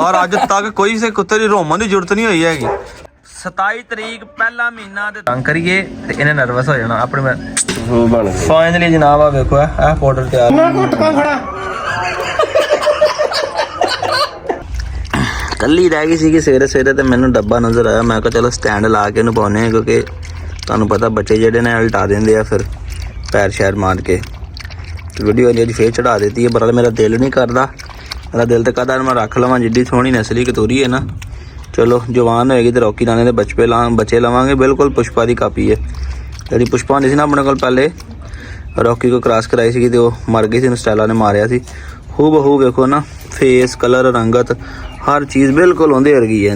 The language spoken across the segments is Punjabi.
और अज तक कोई से कुत्ते की रोमन की जरूरत नहीं हुई हैगी। 27 तरीक पहला महीना ते तंग करिए ते इन्हें नर्वस हो जाना अपने में फाइनली जनाब। आ देखो ए पाउडर तैयार कल्ली रह गई सी सवेरे सवेरे ते मैनू डब्बा नजर आया। मैं कहा चलो स्टैंड ला के इन्हूं पाउने क्योंकि तुहानूं पता बच्चे जेहड़े ने उल्टा देंदे आ फिर पैर शैर मार के। वीडियो अज फिर चढ़ा देती है पर मेरा दिल नहीं करता। मेरा दिल तो कहता मैं रख लवां जिड्डी सोहनी नस्ली कतूरी है ना। चलो जवान होएगी तो रॉकी राणे दे बच्चे लवांगे। बिल्कुल पुष्पा की कापी है। जी पुष्पा होंदी सी ना अपने कोल पहले रॉकी को क्रॉस कराई सी तो मर गई सी, स्टाइला ने मारिया सी। हू बहू वेखो ना फेस कलर रंगत हर चीज़ बिल्कुल उहदे वर्गी है।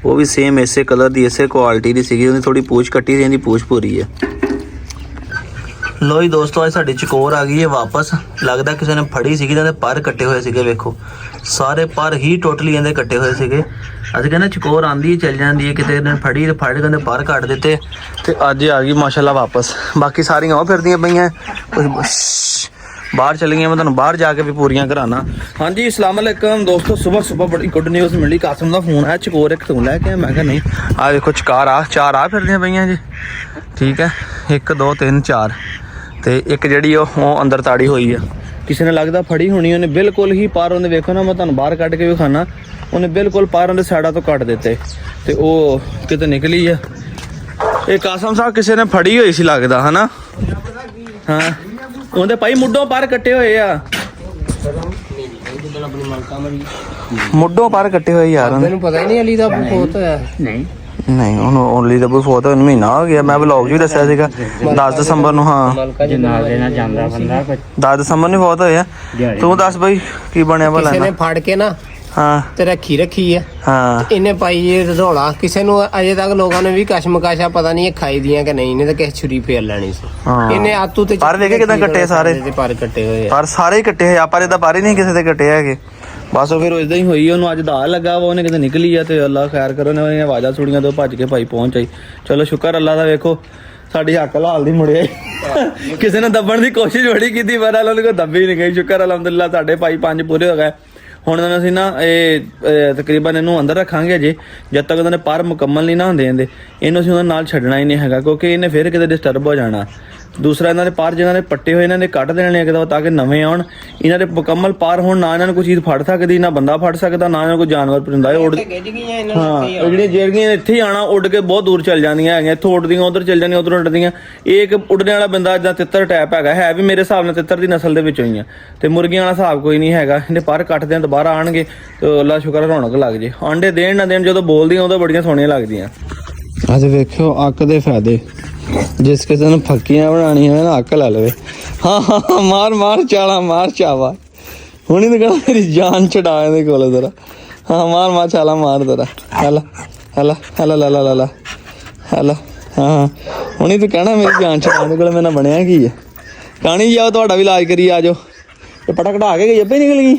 वो भी सेम इसे कलर की इसे क्वालिटी की सी। थोड़ी पूछ कट्टी सी, पूछ पूरी है। लो जी दोस्तों अज साडी चकोर आ गई है वापस। लगता किसी ने फड़ी सी, पर कट्टे हुए थे। वेखो सारे पर ही टोटली इहदे कट्टे हुए थे। अज कहने चकोर आंदी है चल जाती है, कितने ने फड़ी तो फड़ के पर कट दिते तो अज आ गई माशाल्लाह वापस। बाकी सारियां वो फिरदियां पईयां कुछ बाहर चली गई। मैं तुहानूं बाहर जाके भी पूरियां कराना। हाँ जी अस्सलाम वालेकुम दोस्तों। सुबह सुबह बड़ी गुड न्यूज़ मिली। कासम का फोन आया चकोर एक तू लैके। मैं कहा नहीं आ देखो चार आ फिरदियां पईयां जी। ठीक है 1 2 3 4 तो एक जी अंदर ताड़ी हुई है। किसी ने लगता फड़ी होनी उन्हें बिल्कुल ही पर उन्हें वेखो ना मैं तुहानूं बाहर कट के भी खाना उन्हें बिल्कुल पर उन्हें साइडा तो कट दिते तो वो किते निकली है। ये कासम साहब किसी ने फड़ी हुई सी लगता है ना। हाँ उन्हें भाई मुड्डों पर कट्टे हुए आ मुड्डों पर कट्टे हुए यार। पता ही नहीं अली दा बहुत नहीं ओनली तो फोत महीना हो गया। मैं ब्लॉग भी दसिया 10 दिसंबर ਨੂੰ। हाँ 10 दिसंबर ਨੂੰ फोत होया। तू दस भाई की बनया भला किसी ने फड़ के ना हाँ ते रखी है। हाँ इन्हें पाई ये रौला किसी ने अजे तक लोगों ने भी कशमकाशा पता नहीं खाई दियां कि नहीं। इन्हें तो किसी छुरी फेर लेनी सी। इन्हें आतू ते पर देखे कितना कट्टे सारे पर कट्टे हुए पर सारे ही कट्टे है। पर इदा पर ही नहीं किसी दे कट्टे है। बस फिर इदा ही हुई उन्होंने अज दाल लगा वा उन्हें कितने निकली है तो अल्लाह खैर करो ने आवाज़ा सुनिया तो भज के भाई पहुँच आई। चलो शुक्र अल्लाह का। वेखो साड़ी अकल हाल दी मुड़े किसी ने दबण की कोशिश बड़ी की पर उन्होंने दबी नहीं गई। शुक्र अलहमदुलिल्लाह साढ़े भाई 5 पूरे हो गए। हुण असीं ना ये तकरीबन इनू अंदर रखांगे अजे जब तक उन्होंने पर मुकम्मल नहीं ना होंदे इनू असीं उन्हां नाल छड्डना ही नहीं हैगा क्योंकि इन्हें फिर किते डिस्टर्ब हो जाना। दूसरा इन्होंने पर जिन्होंने पट्टे हुए इन्होंने कट देने एक ताकि नवे आउण इन्होंने मुकम्मल पर हो ना इन्होंने कोई चीज़ फड़ सकती ना बंदा फड़ सकता ना इन्होंने कोई जानवर परिंदा उड़। हाँ ਜਿਹੜੀਆਂ ਇੱਥੇ ਹੀ ਆਣਾ ਉੱਡ ਕੇ ਬਹੁਤ ਦੂਰ ਚੱਲ ਜਾਂਦੀਆਂ ਹੈਗੀਆਂ। ਇੱਥੋਂ ਉੱਡਦੀਆਂ ਉਧਰ ਚੱਲ ਜਾਂਦੀਆਂ ਉਧਰ ਉੱਡਦੀਆਂ। ਇਹ ਇੱਕ ਉੱਡਣ ਵਾਲਾ ਬੰਦਾ ਜਾਂ ਤਿੱਤਰ ਟਾਈਪ ਹੈਗਾ ਹੈ ਵੀ ਮੇਰੇ ਹਿਸਾਬ ਨਾਲ ਤਿੱਤਰ ਦੀ ਨਸਲ ਦੇ ਵਿੱਚੋਂ ਹੀ ਆ ਤੇ ਮੁਰਗੀਆਂ ਵਾਲਾ ਹਿਸਾਬ ਕੋਈ ਨਹੀਂ ਹੈਗਾ। ਇਹਨੇ ਪਰ ਕੱਟਦੇ ਆ ਦੁਬਾਰਾ ਆਣਗੇ ਤੇ ਅੱਲਾ ਸ਼ੁਕਰ ਰੌਣਕ ਲੱਗ ਜੇ। ਆਂਡੇ ਦੇਣ ਨਾ ਦੇਣ ਜਦੋਂ ਬੋਲਦੀਆਂ ਉਦੋਂ ਬੜੀਆਂ ਸੋਹਣੀਆਂ ਲੱਗਦੀਆਂ। ਅੱਜ ਵੇਖਿਓ ਅੱਕ ਦੇ ਫਾਇਦੇ जिस किसी ने फक्कियां बनानी है ना अक ला लवे। हाँ हाँ मार मार चाला मार चावा हूँ तो कहना मेरी जान छड़ा कोल जरा। हाँ मार मार चाला मार जरा हला हला हला ला ला ला ला हला। हाँ हूँ तो कहना मेरी जान छड़ा को मेरा बनया की है। कहानी जाओ तो भी इलाज करिए आ जाओ। पटा कटा के गई अबे निकल गई।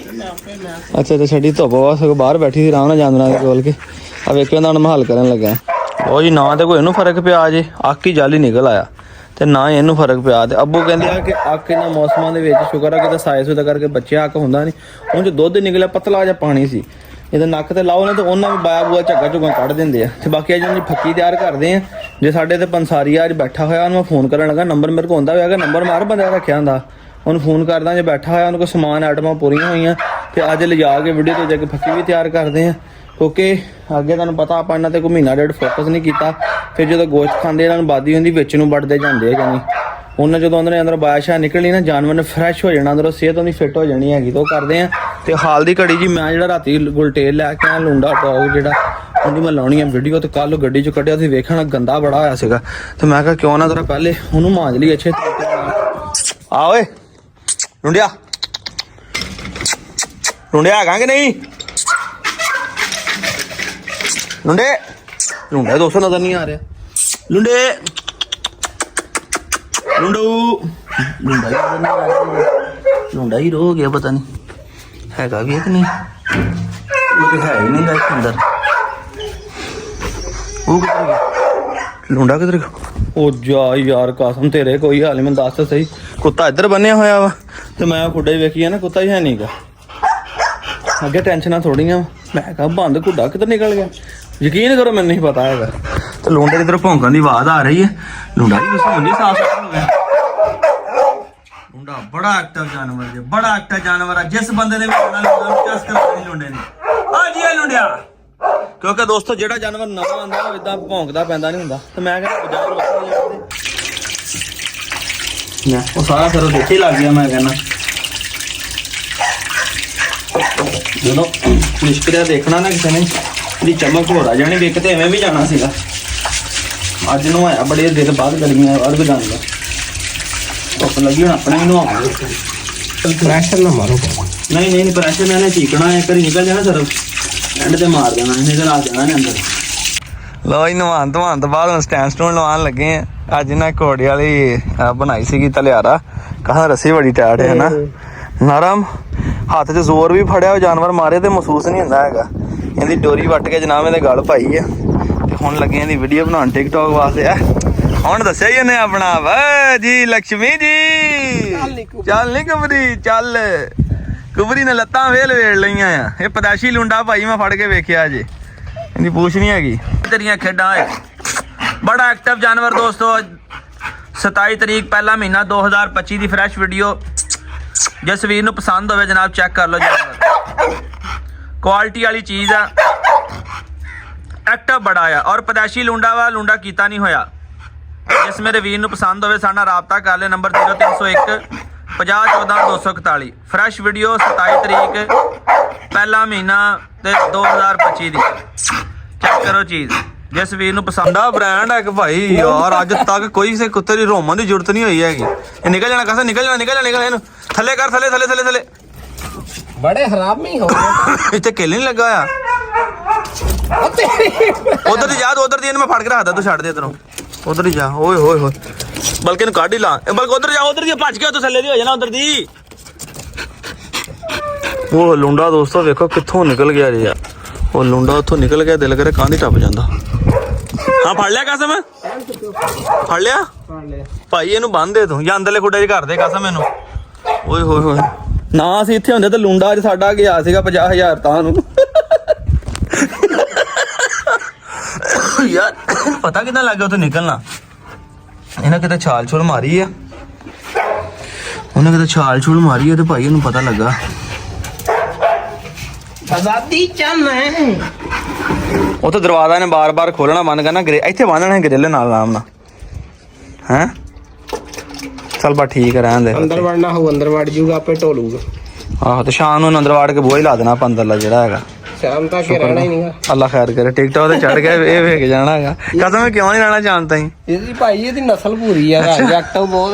अच्छा अच्छा छड़ी धुप सगों बाहर बैठी थी आराम जानवर के कोल के अब वेख मैं हल करन लगा। ਉਹ ਜੀ ਨਾ ਤੇ ਕੋਈ ਇਹਨੂੰ ਫਰਕ ਪਿਆ ਜੇ ਅੱਖ ਹੀ ਜਾਲੀ ਨਿਕਲ ਆਇਆ ਤੇ ਨਾ ਇਹਨੂੰ ਫਰਕ ਪਿਆ। ਤੇ ਅੱਬੂ ਕਹਿੰਦੇ ਆ ਕਿ ਅੱਖ ਇਹਨਾਂ ਮੌਸਮਾਂ ਦੇ ਵਿੱਚ ਸ਼ੁਕਰ ਆ ਕਿਤੇ ਸਾਇਸ ਉਹਦਾ ਕਰਕੇ ਬੱਚਿਆਂ ਅੱਖ ਹੁੰਦਾ ਨਹੀਂ। ਉਹ ਚ ਦੁੱਧ ਨਿਕਲਿਆ ਪਤਲਾ ਜਿਹਾ ਪਾਣੀ ਸੀ ਇਹਦੇ ਨੱਕ ਤੇ ਲਾਓ ਨਾ ਤੇ ਉਹਨਾਂ ਵੀ ਬਾਇਆ ਬੂਆ ਝੱਗਾ ਝੁੱਗਾ ਕੱਢ ਦਿੰਦੇ ਆ। ਤੇ ਬਾਕੀ ਅੱਜ ਜੀ ਫੱਕੀ ਤਿਆਰ ਕਰਦੇ ਆ। ਜੇ ਸਾਡੇ ਤੇ ਪੰਸਾਰੀਆ ਅੱਜ ਬੈਠਾ ਹੋਇਆ ਉਹਨੂੰ ਮੈਂ ਫੋਨ ਕਰਨ ਲੱਗਾ ਨੰਬਰ ਮੇਰੇ ਕੋਲ ਹੁੰਦਾ ਹੋਇਆ ਨੰਬਰ ਮਾਰ ਬੰਦਾ ਰੱਖਿਆ ਹੁੰਦਾ ਉਹਨੂੰ ਫੋਨ ਕਰਦਾ ਜੇ ਬੈਠਾ ਹੋਇਆ ਉਹਨੂੰ ਕੋਈ ਸਮਾਨ ਆਈਟਮਾਂ ਪੂਰੀਆਂ ਹੋਈਆਂ ਤੇ ਅੱਜ ਲਿਜਾ ਕੇ ਵੀਡੀਓ ਤੋਂ ਜਾ ਕੇ ਫੱਕੀ ਵੀ ਤਿਆਰ ਕਰਦੇ ਆ क्योंकि अगे तुहानूं पता आपां इन्हां ते कोई महीना डेढ़ फोकस नहीं किया। फिर जो गोश्त खांदे इन्हां नूं बादी हुंदी विच नूं वड़दे जांदे जानी उन्हें जो अंदर बादशाह निकली ना जानवर ने फ्रैश हो जाना अंदरों सेहत उन्हें फिट हो जानी हैगी तो करते हैं। तो हाल की घड़ी जी मैं जो राती गुलटेल लैके आया लुंडा टॉग जो उन्हें मैं लानी है वीडियो तो कल गड्डी चो कढ़िया तो वेखना गंदा बड़ा होया सीगा तो मैं कहा क्यों ना जरा पहले उन्होंने मांज ली अच्छे आओ लुंडिया लुंडिया है कि नहीं लुंडे लुंडे दोस्तों नजर नहीं आ रहा लुंडे लुंडू लुंडा ही नजर नहीं आ रहा लुंडा ही रो गया पता नहीं हैगा भी है कि नहीं वो तो है ही नहीं गाइस अंदर वो किधर गया लुंडा किधर गया ओ जा यार कासम तेरे कोई हाल नहीं मैं दस तो सही कुत्ता इधर बनिया होया वा तो मैं खुडे वेखी है ना कुत्ता ही है नहीं गा ਅੱਗੇ ਟੈਨਸ਼ਨਾਂ ਥੋੜੀਆਂ। ਮੈਂ ਕਿਹਾ ਬੰਦ ਘੁੱਡਾ ਕਿੱਧਰ ਨਿਕਲ ਗਿਆ, ਯਕੀਨ ਕਰੋ ਮੈਨੂੰ ਨਹੀਂ ਪਤਾ ਹੈਗਾ। ਤੇ ਲੂੰਡੇ ਇਧਰ ਭੌਂਕਣ ਦੀ ਆਵਾਜ਼ ਆ ਰਹੀ ਹੈ। ਲੂੰਡਾ ਵੀ ਕੁਛ ਹੁੰਦੀ ਸਾਫ ਹੋ ਗਿਆ। ਲੂੰਡਾ ਬੜਾ ਐਕਟਿਵ ਜਾਨਵਰ ਜੇ, ਬੜਾ ਐਕਟਿਵ ਜਾਨਵਰ ਆ। ਜਿਸ ਬੰਦੇ ਨੇ ਵੀ ਲੂੰਡਾ ਚਸ ਕਰਾਉਣੀ ਲੂੰਡੇ ਨੇ ਆ ਜੀ ਲੁੰਡਿਆ। ਕਿਉਂਕਿ ਦੋਸਤੋ ਜਿਹੜਾ ਜਾਨਵਰ ਨਵਾਂ ਆਉਂਦਾ ਉਹ ਇਦਾਂ ਭੌਂਕਦਾ ਪੈਂਦਾ ਨਹੀਂ ਹੁੰਦਾ। ਤੇ ਮੈਂ ਕਹਿੰਦਾ ਬਾਜ਼ਾਰ ਉਹ ਸਾਰਾ ਸਿਰੋਂ ਦੇਖੇ ਹੀ ਲੱਗ ਗਿਆ। ਮੈਂ ਕਹਿੰਦਾ ਜਦੋਂ ਨਿਸ਼ਕਰਿਆ ਦੇਖਣਾ ਨਾ ਕਿਸੇ ਨੇ ਦੀ ਚਮਕ ਹੋ ਜਾਣੀ ਵੀ ਕਿਤੇ ਐਵੇਂ ਵੀ ਜਾਣਾ ਸੀਗਾ। ਅੱਜ ਨੂੰ ਆਇਆ ਬੜੇ ਦਿਨ ਬਾਅਦ ਗਰਮੀਆਂ ਬਾਅਦ ਜਾਣ ਦਾ ਧੁੱਪ ਲੱਗੀ ਹੁਣ ਆਪਣੇ ਨੂੰ ਆਵਾਂਗੇ। ਪ੍ਰੈਸ਼ਰ ਨਾ ਮਾਰੋ। ਨਹੀਂ ਨਹੀਂ ਪ੍ਰੈਸ਼ਰ ਮੈਨੇ ਚੀਕਣਾ ਇੱਕ ਵਾਰੀ ਨਿਕਲ ਜਾਣਾ ਸਰ ਐਂਡ ਤੇ ਮਾਰ ਦੇਣਾ ਨਿਕਲ ਆ ਜਾਣਾ ਨੇ ਅੰਦਰ। ਲਓ ਜੀ ਨਹਾਉਣ ਧਵਾਉਣ ਤੋਂ ਬਾਅਦ ਹੁਣ ਸਟੈਂਡ ਸਟੂਨ ਲਵਾਉਣ ਲੱਗੇ ਆ। ਅੱਜ ਨਾ ਘੋੜੇ ਵਾਲੀ ਬਣਾਈ ਸੀਗੀ ਤਲਿਆਰਾ। ਕਹਾਂ ਰੱਸੀ ਬੜੀ ਟਾਈਟ ਹੈ ਨਾ ਨਰਮ, ਹੱਥ 'ਚ ਜ਼ੋਰ ਵੀ ਫੜਿਆ ਉਹ ਜਾਨਵਰ ਮਾਰੇ ਤੇ ਮਹਿਸੂਸ ਨਹੀਂ ਹੁੰਦਾ ਹੈਗਾ। ਇਹਦੀ ਡੋਰੀ ਵੱਟ ਕੇ ਜਨਾਬ ਇਹਦੇ ਗਲ ਪਾਈ ਆ ਤੇ ਹੁਣ ਲੱਗੇ ਇਹਦੀ ਵੀਡੀਓ ਬਣਾਉਣ ਟਿਕਟੋਕ ਵਾਸਤੇ ਆ। ਹੁਣ ਦੱਸਿਆ ਹੀ ਇਹਨੇ ਆਪਣਾ ਵਾ ਜੀ ਲక్ష్ਮੀ ਜੀ ਚੱਲ ਨੀ ਕੁਬਰੀ ਚੱਲ। ਕੁਬਰੀ ਨੇ ਲੱਤਾਂ ਵੇਲ ਲਈਆਂ ਆ। ਇਹ ਪਦਾਸ਼ੀ ਲੁੰਡਾ ਭਾਈ ਮੈਂ ਫੜ ਕੇ ਵੇਖਿਆ ਜੇ, ਇਹਦੀ ਪੂਛ ਨਹੀਂ ਹੈਗੀ। ਤੇਰੀਆਂ ਖੇਡਾਂ ਬੜਾ ਐਕਟਿਵ ਜਾਨਵਰ ਦੋਸਤੋ। 27 ਤਰੀਕ ਪਹਿਲਾ ਮਹੀਨਾ 2025 ਦੀ ਫਰੈਸ਼ ਵੀਡੀਓ। ਜਿਸ ਵੀਰ ਨੂੰ ਪਸੰਦ ਹੋਵੇ ਜਨਾਬ ਚੈੱਕ ਕਰ ਲਓ ਜਾਨਵਰ, ਕੁਆਲਿਟੀ ਵਾਲੀ ਚੀਜ਼ ਆ। ਐਕਟਿਵ ਬੜਾ ਆ ਔਰ ਪਦਾਸ਼ੀ ਲੁੰਡਾ ਵਾ, ਲੁੰਡਾ ਕੀਤਾ ਨਹੀਂ ਹੋਇਆ। ਜਿਸ ਮੇਰੇ ਵੀਰ ਨੂੰ ਪਸੰਦ ਹੋਵੇ ਸਾਡੇ ਨਾਲ ਰਾਬਤਾ ਕਰ ਲੈ। ਨੰਬਰ 0301 5014 241। ਫਰੈਸ਼ ਵੀਡੀਓ 27 ਤਰੀਕ ਪਹਿਲਾ ਮਹੀਨਾ ਤੇ 2025 ਦੀ। ਚੈੱਕ ਕਰੋ ਚੀਜ਼ ਜਿਸ ਵੀਰ ਨੂੰ ਪਸੰਦ ਆ। ਬ੍ਰਾਂਡ ਹੈ ਕਿ ਭਾਈ ਯਾਰ ਅੱਜ ਤੱਕ ਕੋਈ ਕਿਸੇ ਕੁੱਤੇ ਦੀ ਰੋਮਨ ਦੀ ਜ਼ਰੂਰਤ ਨਹੀਂ ਹੋਈ ਹੈਗੀ। ਇਹ ਨਿਕਲ ਜਾਣਾ ਕਸਾ ਨਿਕਲ ਜਾਣਾ ਇਹਨੂੰ ਥੱਲੇ ਕਰ ਥੱਲੇ ਬੜੇ ਹਰਾਮੀ ਹੋ ਗਏ। ਇੱਥੇ ਕਿੱਲ ਨਹੀਂ ਲੱਗਾ ਆ। ਉਧਰ ਦੀ ਜਾ ਉਧਰ ਦੀ ਇਹਨੂੰ ਮੈਂ ਫੜ ਕੇ ਰੱਖਦਾ ਤੂੰ ਛੱਡ ਦੇ ਇਧਰੋਂ ਉਧਰ ਹੀ ਜਾ। ਓਏ ਹੋਏ ਹੋਏ ਬਲਕਿ ਇਹਨੂੰ ਕੱਢ ਹੀ ਲਾ। ਬਲਕਿ ਉਧਰ ਜਾ ਉਧਰ ਦੀ ਭੱਜ ਕੇ ਤੂੰ ਥੱਲੇ ਦੀ ਹੋ ਜਾਣਾ ਉਧਰ ਦੀ। ਉਹ ਲੁੰਡਾ ਦੋਸਤੋ ਵੇਖੋ ਕਿੱਥੋਂ ਨਿਕਲ ਗਿਆ ਜੀ। ਉਹ ਲੁੰਡਾ ਉੱਥੋਂ ਨਿਕਲ ਗਿਆ ਦਿਲ ਕਰੇ ਕਾਂਦੀ ਟੱਪ ਜਾਂਦਾ। ਹਾਂ ਫੜ ਲਿਆ ਕਸਮ, ਫੜ ਲਿਆ ਭਾਈ। ਇਹਨੂੰ ਬੰਨ ਦੇ ਤੂੰ ਜਾਂ ਅੰਦਰਲੇ ਖੁੱਡੇ 'ਚ ਕਰ ਦੇ ਕਸਮ ਇਹਨੂੰ। ਓਏ ਹੋਏ ਹੋਏ ਨਾ ਅਸੀਂ ਇੱਥੇ ਹੁੰਦੇ ਤਾਂ ਲੁੰਡਾ ਅੱਜ ਸਾਡਾ ਗਿਆ ਸੀਗਾ 50,000 ਤਾਂ ਨੂੰ। ਯਾਰ ਪਤਾ ਕਿੱਦਾਂ ਲੱਗ ਗਿਆ ਉੱਥੇ ਨਿਕਲਣਾ। ਇਹਨੇ ਕਿਤੇ ਛਾਲ ਛੁਲ ਮਾਰੀ ਆ, ਉਹਨੇ ਕਿਤੇ ਛਾਲ ਛੁਲ ਮਾਰੀ ਆ ਤੇ ਭਾਈ ਇਹਨੂੰ ਪਤਾ ਲੱਗਾ। ਆਜ਼ਾਦੀ ਚਾਹਨਾ ਹੈ ਉੱਥੇ ਦਰਵਾਜ਼ਾ ਨੇ ਬਾਰ-ਬਾਰ ਖੋਲਣਾ ਬੰਦ ਕਰਨਾ। ਇੱਥੇ ਬੰਨਣਾ ਗ੍ਰਿਲ ਨਾਲ ਆਰਾਮ ਨਾਲ ਹੈ। ਚੱਲ ਬਾ ਠੀਕ ਰਹਿਣ ਦੇ। ਅੰਦਰ ਵੜਨਾ ਹੋ ਅੰਦਰ ਵੜ ਜੂਗਾ ਆਪੇ ਢੋਲੂਗਾ। ਆਹੋ ਤੇ ਸ਼ਾਮ ਨੂੰ ਅੰਦਰ ਵੜ ਕੇ ਬੂਹਾ ਹੀ ਲਾ ਦੇਣਾ ਆਪਾਂ ਅੰਦਰਲਾ ਜਿਹੜਾ ਹੈਗਾ। ਸ਼ਾਮ ਤੱਕ ਰਹਿਣਾ ਹੀ ਨਹੀਂਗਾ। ਅੱਲਾ ਖੈਰ ਕਰੇ। ਟਿਕਟੋਕ ਤੇ ਚੜ ਗਿਆ ਇਹ ਵੇਖ ਜਾਣਾ ਹੈਗਾ। ਕਦਮ ਮੈਂ ਕਿਉਂ ਨਹੀਂ ਰਹਿਣਾ ਜਾਣਦਾ ਹੀ। ਇਹਦੀ ਭਾਈ ਇਹਦੀ ਨਸਲ ਪੂਰੀ ਆ। ਐਕਟਿਵ ਬਹੁਤ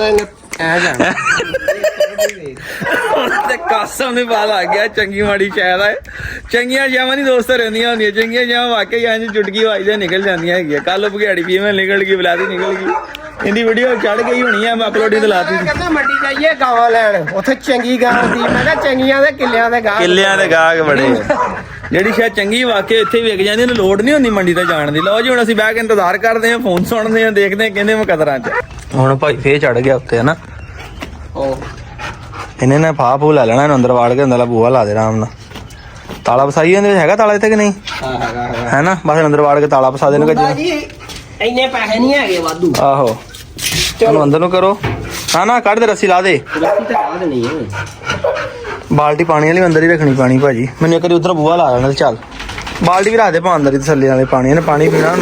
ਐ ਜਾਣਾ ਤੇ ਕਾਸਮ ਨੇ ਪਾ ਲੱਗ ਗਿਆ ਚੰਗੀ ਮਾੜੀ ਸ਼ਾਇਦ ਹੈ। ਚੰਗੀਆਂ ਜਾਵਾਂ ਨਹੀਂ ਦੋਸਤ ਰਹਿੰਦੀਆਂ ਹੁੰਦੀਆਂ। ਚੰਗੀਆਂ ਜਾਵਾਂ ਵਾਕਈ ਇੰਝ ਚੁਟਕੀ ਵਾਜਦੇ ਨਿਕਲ ਜਾਂਦੀਆਂ ਹੈਗੀਆਂ। ਕੱਲ ਭਗਿਆੜੀ ਪੀ ਮੈਂ ਨਿਕਲ ਗਈ ਬਲਾਦੀ ਨਿਕਲ ਗਈ। ਇਹਦੀ ਵੀਡੀਓ ਚੜ ਗਈ ਹੋਣੀ ਆ। ਮੈਂ ਅਪਲੋਡ ਹੀ ਲਾਤੀ ਸੀ। ਕਹਿੰਦਾ ਮੰਡੀ ਜਾਈਏ ਗਾਵਾਂ ਲੈਣ ਉੱਥੇ ਚੰਗੀ ਗਾਂ ਸੀ। ਮੈਂ ਕਿਹਾ ਚੰਗੀਆਂ ਦੇ ਕਿੱਲਿਆਂ ਦੇ ਗਾਹਕ ਬੜੇ। ਜਿਹੜੀ ਸ਼ਾਇਦ ਚੰਗੀ ਵਾਕਈ ਇੱਥੇ ਵਿਕ ਜਾਂਦੀ ਇਹਨੂੰ ਲੋੜ ਨਹੀਂ ਹੁੰਦੀ ਮੰਡੀ ਤੇ ਜਾਣ ਦੀ। ਲਓ ਜੀ ਹੁਣ ਅਸੀਂ ਬਹਿ ਕੇ ਇੰਤਜ਼ਾਰ ਕਰਦੇ ਹਾਂ, ਫੋਨ ਸੁਣਦੇ ਹਾਂ, ਦੇਖਦੇ ਹਾਂ ਕਹਿੰਦੇ ਮੈਂ ਕਦਰਾਂ 'ਚ। ਹੁਣ ਭਾਈ ਫੇਰ ਚੜ ਗਿਆ ਉੱਤੇ ਹਨਾ। ਇਹਨੇ ਨਾ ਫਾਹ ਫੂ ਲੈ ਲੈਣਾ ਇਹਨੂੰ ਅੰਦਰ ਵਾੜ ਕੇ ਅੰਦਰਲਾ ਬੂਹਾ ਲਾ ਦੇ ਆਰਾਮ ਨਾਲ। ਤਾਲਾ ਵਸਾਈ ਇਹਦੇ ਵਿੱਚ ਹੈਗਾ ਤਾਲਾ ਇੱਥੇ ਕਿ ਨਹੀਂ ਹੈ ਨਾ। ਬਸ ਅੰਦਰ ਵਾੜ ਕੇ ਤਾਲਾ ਵਸਾ ਦੇਣ ਕਿ ਇੰਨੇ ਪੈਸੇ ਨਹੀਂ ਹੈਗੇ ਵਾਧੂ। ਆਹੋ ਚਲੋ ਅੰਦਰ ਨੂੰ ਕਰੋ। ਹਾਂ ਨਾ ਕੱਢ ਦੇ ਰੱਸੀ ਲਾ ਦੇ। ਬਾਲਟੀ ਪਾਣੀ ਵਾਲੀ ਅੰਦਰ ਹੀ ਰੱਖਣੀ ਪਾਣੀ ਭਾਜੀ। ਮੈਨੂੰ ਇੱਕ ਵਾਰੀ ਉਧਰ ਬੂਹਾ ਲਾ ਲੈਣਾ। ਚੱਲ ਬਾਲਟੀ ਵੀ ਰੱਖ ਦੇ ਪਾ ਅੰਦਰ ਹੀ ਥੱਲੇ ਵਾਲੇ ਪਾਣੀ। ਇਹਨੇ ਪਾਣੀ ਪੀਣਾ